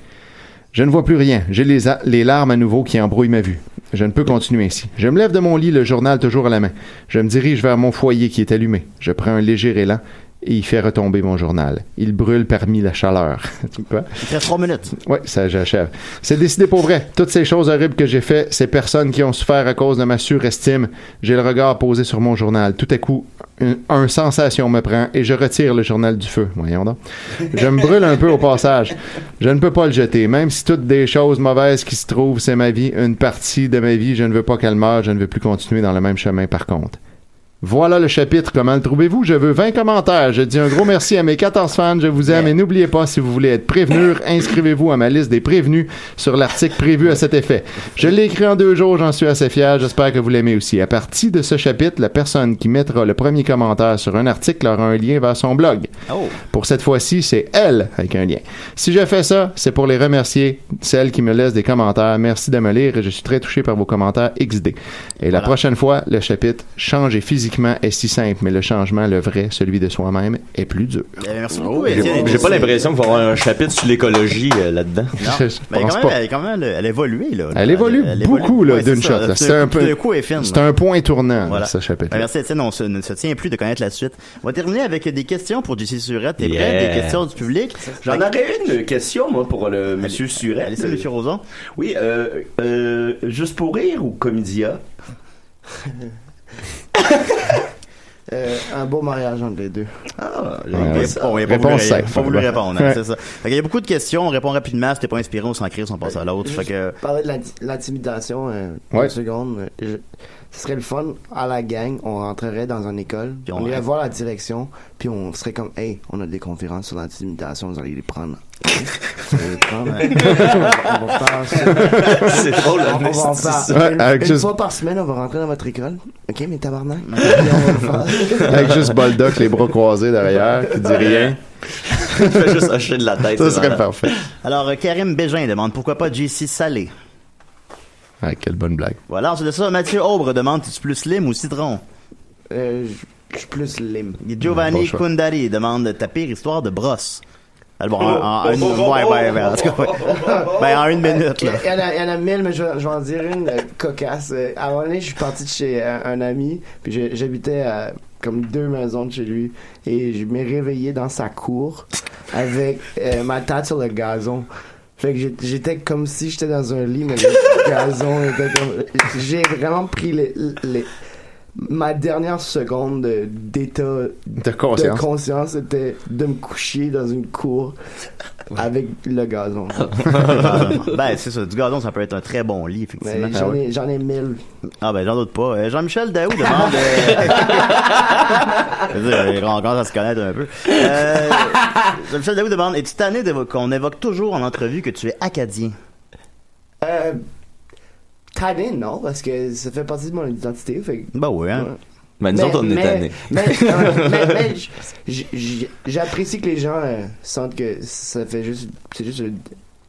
Je ne vois plus rien. J'ai les larmes à nouveau qui embrouillent ma vue. Je ne peux continuer ainsi. Je me lève de mon lit, le journal toujours à la main. Je me dirige vers mon foyer qui est allumé. Je prends un léger élan et il fait retomber mon journal. Il brûle parmi la chaleur. Il reste 3 minutes. Oui, ça, j'achève. C'est décidé pour vrai. Toutes ces choses horribles que j'ai faites, ces personnes qui ont souffert à cause de ma surestime, j'ai le regard posé sur mon journal. Tout à coup, un sensation me prend et je retire le journal du feu. Voyons donc. Je me brûle un peu au passage. Je ne peux pas le jeter. Même si toutes des choses mauvaises qui se trouvent, c'est ma vie, une partie de ma vie, je ne veux pas qu'elle meure, je ne veux plus continuer dans le même chemin par contre. Voilà le chapitre. Comment le trouvez-vous? Je veux 20 commentaires. Je dis un gros merci à mes 14 fans. Je vous aime et n'oubliez pas, si vous voulez être prévenus, inscrivez-vous à ma liste des prévenus sur l'article prévu à cet effet. Je l'ai écrit en 2 jours. J'en suis assez fier. J'espère que vous l'aimez aussi. À partir de ce chapitre, la personne qui mettra le premier commentaire sur un article aura un lien vers son blog. Oh. Pour cette fois-ci, c'est elle avec un lien. Si je fais ça, c'est pour les remercier, celles qui me laissent des commentaires. Merci de me lire et je suis très touché par vos commentaires XD. Et la prochaine fois, le chapitre Changer physiquement est si simple, mais le changement, le vrai, celui de soi-même, est plus dur. Merci beaucoup, Étienne. J'ai pas l'impression qu'il va y avoir un chapitre sur l'écologie là-dedans. Non, mais elle a évolué. Là. Elle évolue beaucoup là, d'une shot. C'est un peu. Le coup est fin. C'est un point tournant, voilà. Ce chapitre. Merci, Étienne. On ne se tient plus de connaître la suite. On va terminer avec des questions pour JC Surette. T'es prêt? Des questions du public. J'en aurais une question, moi, pour le monsieur Surette. Allez, salut, monsieur Roson. Oui, juste pour rire ou Comédia? Un beau mariage entre les deux. Ah, réponse simple. Faut lui répondre, c'est ça. Il y a beaucoup de questions, on répond rapidement. Si t'es pas inspiré, on s'en crie, on passe à l'autre. Parler de l'intimidation, une seconde. Ce serait le fun à la gang, on rentrerait dans une école, puis on irait voir la direction, puis on serait comme, hey, on a des conférences sur l'intimidation, vous allez les prendre. On va faire ça. C'est drôle, une fois par semaine, on va rentrer dans votre école. Ok, mais tabarnak. Avec juste Boldoc, les bras croisés derrière, qui dit rien. Il fait juste hocher de la tête. Ça serait parfait. Alors, Karim Bégin demande pourquoi pas JC Salé. Ah, quelle bonne blague. Voilà, ensuite de ça, Mathieu Aubre demande es-tu plus lime ou citron? Je suis plus lime. Giovanni Kundari demande ta pire histoire de brosse. Alors, bon, en une minute. Là. Il y en a 1000, mais je vais en dire une cocasse. À un moment donné, je suis parti de chez un ami, puis j'habitais à comme 2 maisons de chez lui, et je m'ai réveillé dans sa cour avec ma tête sur le gazon. Fait que j'étais comme si j'étais dans un lit, mais le gazon était comme... J'ai vraiment pris ma dernière seconde d'état de conscience était de me coucher dans une cour avec le gazon. Ben, c'est ça. Du gazon, ça peut être un très bon lit, effectivement. J'en ai 1000. Ah, ben, j'en doute pas. Jean-Michel Daou demande... on commence à se connaître un peu. Jean-Michel Daou demande, es-tu tanné qu'on évoque toujours en entrevue que tu es acadien? Tanné, non, parce que ça fait partie de mon identité. Fait... Ben oui, hein. Ouais. Mais nous autres, on est tannés. Mais j'apprécie que les gens sentent que ça fait juste... C'est juste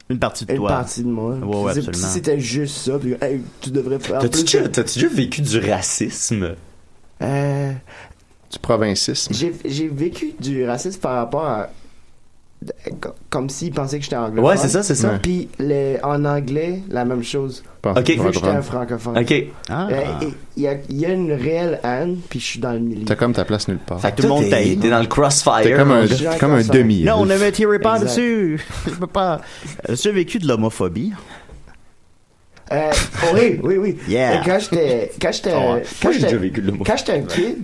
une partie de toi. Une partie de moi. Ouais, absolument. Si c'était juste ça, puis hey, tu devrais faire T'as-tu déjà vécu du racisme? Du provincisme? J'ai vécu du racisme par rapport à... Comme s'ils pensaient que j'étais anglophone. Ouais, c'est ça. Ouais. Puis en anglais, la même chose. Ok. Vu que j'étais un francophone. Ok. Il y a une réelle haine, puis je suis dans le milieu. T'as comme ta place nulle part. Fait que tout le monde t'es dans le crossfire. T'es comme un demi. Non, on ne me tirez pas dessus. Je peux pas. As-tu vécu de l'homophobie? Oui. Yeah. Quand j'étais un kid,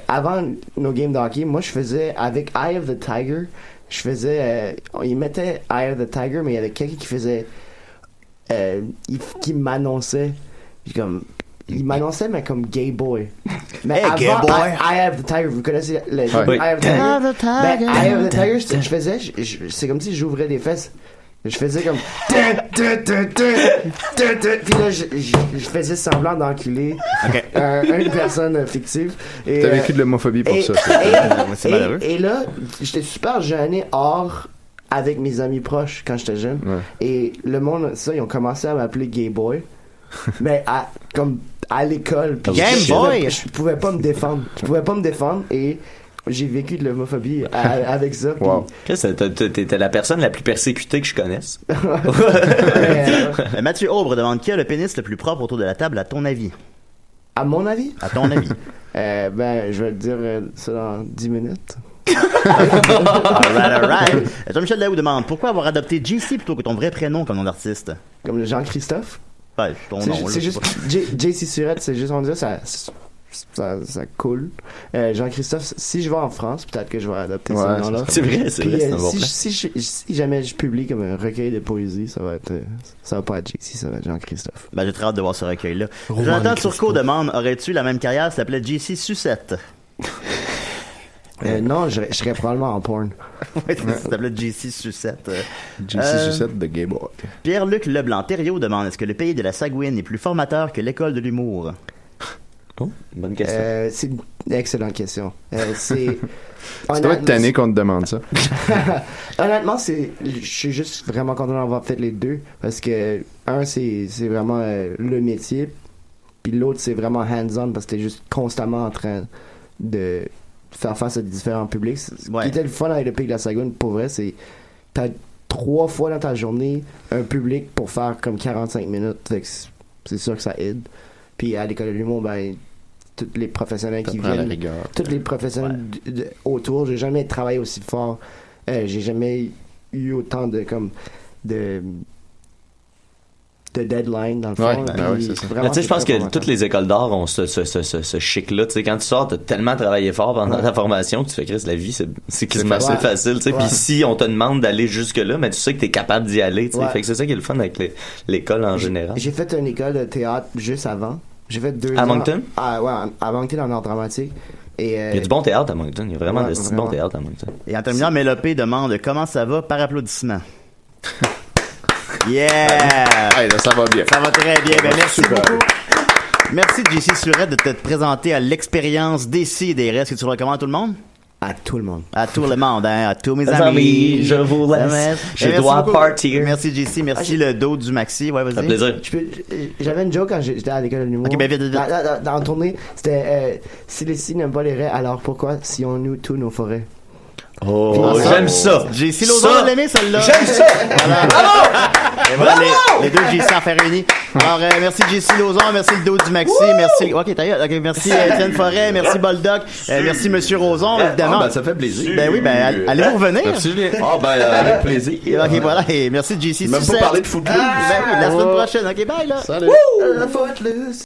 avant nos games de hockey, moi je faisais avec Eye of the Tiger, ils mettaient Eye of the Tiger, mais il y avait quelqu'un qui faisait qui m'annonçait il m'annonçait mais comme gay boy. Mais avant gay boy. Eye of the Tiger, vous connaissez le Eye of the Tiger? Eye of the Tiger, je faisais c'est comme si j'ouvrais des fesses. Je faisais comme puis là je faisais semblant d'enculer une personne fictive. T'as vécu de l'homophobie pour ça. C'est malheureux. Et là, j'étais super gêné hors avec mes amis proches quand j'étais jeune. Ouais. Et le monde, ils ont commencé à m'appeler gay boy. Mais comme à l'école. Game boy! Je pouvais pas me défendre. Et j'ai vécu de l'homophobie avec ça. Wow. T'étais la personne la plus persécutée que je connaisse. Mathieu Aubre demande qui a le pénis le plus propre autour de la table, à ton avis? À mon avis? À ton avis. Je vais te dire ça dans 10 minutes. Alright. Jean-Michel Daou demande pourquoi avoir adopté JC plutôt que ton vrai prénom comme nom d'artiste? Comme Jean-Christophe? Ouais, ton nom. C'est juste JC Surette, c'est juste on dit ça ça coule. Jean-Christophe, si je vais en France, peut-être que je vais adopter ce nom-là. C'est vrai, Puis, c'est un bon plan. si jamais je publie comme un recueil de poésie, ça va pas être JC, ça va être Jean-Christophe. Ben, j'ai très hâte de voir ce recueil-là. Jonathan Turcot demande, aurais-tu la même carrière si ça s'appelait JC Sucette? Non, je serais probablement en porn. Ouais, ça s'appelait JC Sucette. JC Sucette de Gay Boy. Pierre-Luc Leblanc-Thériault demande, est-ce que le pays de la Sagouine est plus formateur que l'école de l'humour? Oh, bonne question. C'est une excellente question. C'est doit être tanné qu'on te demande ça. Honnêtement, je suis juste vraiment content d'avoir fait les deux parce que c'est vraiment le métier, puis l'autre c'est vraiment hands-on parce que t'es juste constamment en train de faire face à différents publics. Ce qui était le fun avec le Pays de la Sagouine, pour vrai, c'est t'as 3 fois dans ta journée un public pour faire comme 45 minutes. Fait que c'est sûr que ça aide. Puis à l'école de l'humour, ben tous les professionnels qui viennent, tous les professionnels autour, j'ai jamais travaillé aussi fort. J'ai jamais eu autant de deadline dans le fond. Tu sais, je pense que toutes les écoles d'art ont ce chic-là. Tu sais, quand tu sors, t'as tellement travaillé fort pendant ta formation que tu fais, Chris, la vie, c'est quasiment assez facile. Tu sais, puis si on te demande d'aller jusque-là, mais tu sais que t'es capable d'y aller. Tu sais, fait que c'est ça qui est le fun avec l'école en général. J'ai fait une école de théâtre juste avant. J'ai fait 2 ans. À Moncton? À Moncton, en art dramatique. Et, il y a du bon théâtre à Moncton. Il y a vraiment de bon théâtre à Moncton. Et en terminant, Mélopé demande comment ça va par applaudissement. Yeah! Hey, là, ça va bien. Ça va très bien. Ben, merci beaucoup. Merci, JC Surette, de te présenter à l'expérience Décideret. Est-ce que tu le recommandes à tout le monde? À tout le monde. À tout le monde, hein? À tous mes amis. Je vous laisse. Je dois partir. Merci, JC. Merci le dos du maxi. Ouais, vas-y. Un plaisir. J'avais une joke quand j'étais à l'école de l'humour. Ok, ben vite. Dans la tournée, c'était si les signes n'aiment pas les raies, alors pourquoi si on noue tous nos forêts? Oh, j'aime ça. JC Lauzon a aimé celle-là. J'aime ça. Voilà. Et voilà les deux JC en fait réunis. Alors, merci JC Lauzon, merci le dos du maxi, merci. Ok, merci Étienne Forêt, merci Boldoc, merci Monsieur Roson, évidemment. Ben, ça fait plaisir. Ben oui, allez-vous revenir? Merci Julien. Avec plaisir. Ok, voilà, et merci JC. Même pas parler de footloose. Ben oui, la semaine prochaine. Ok, bye là. Salut. Footloose.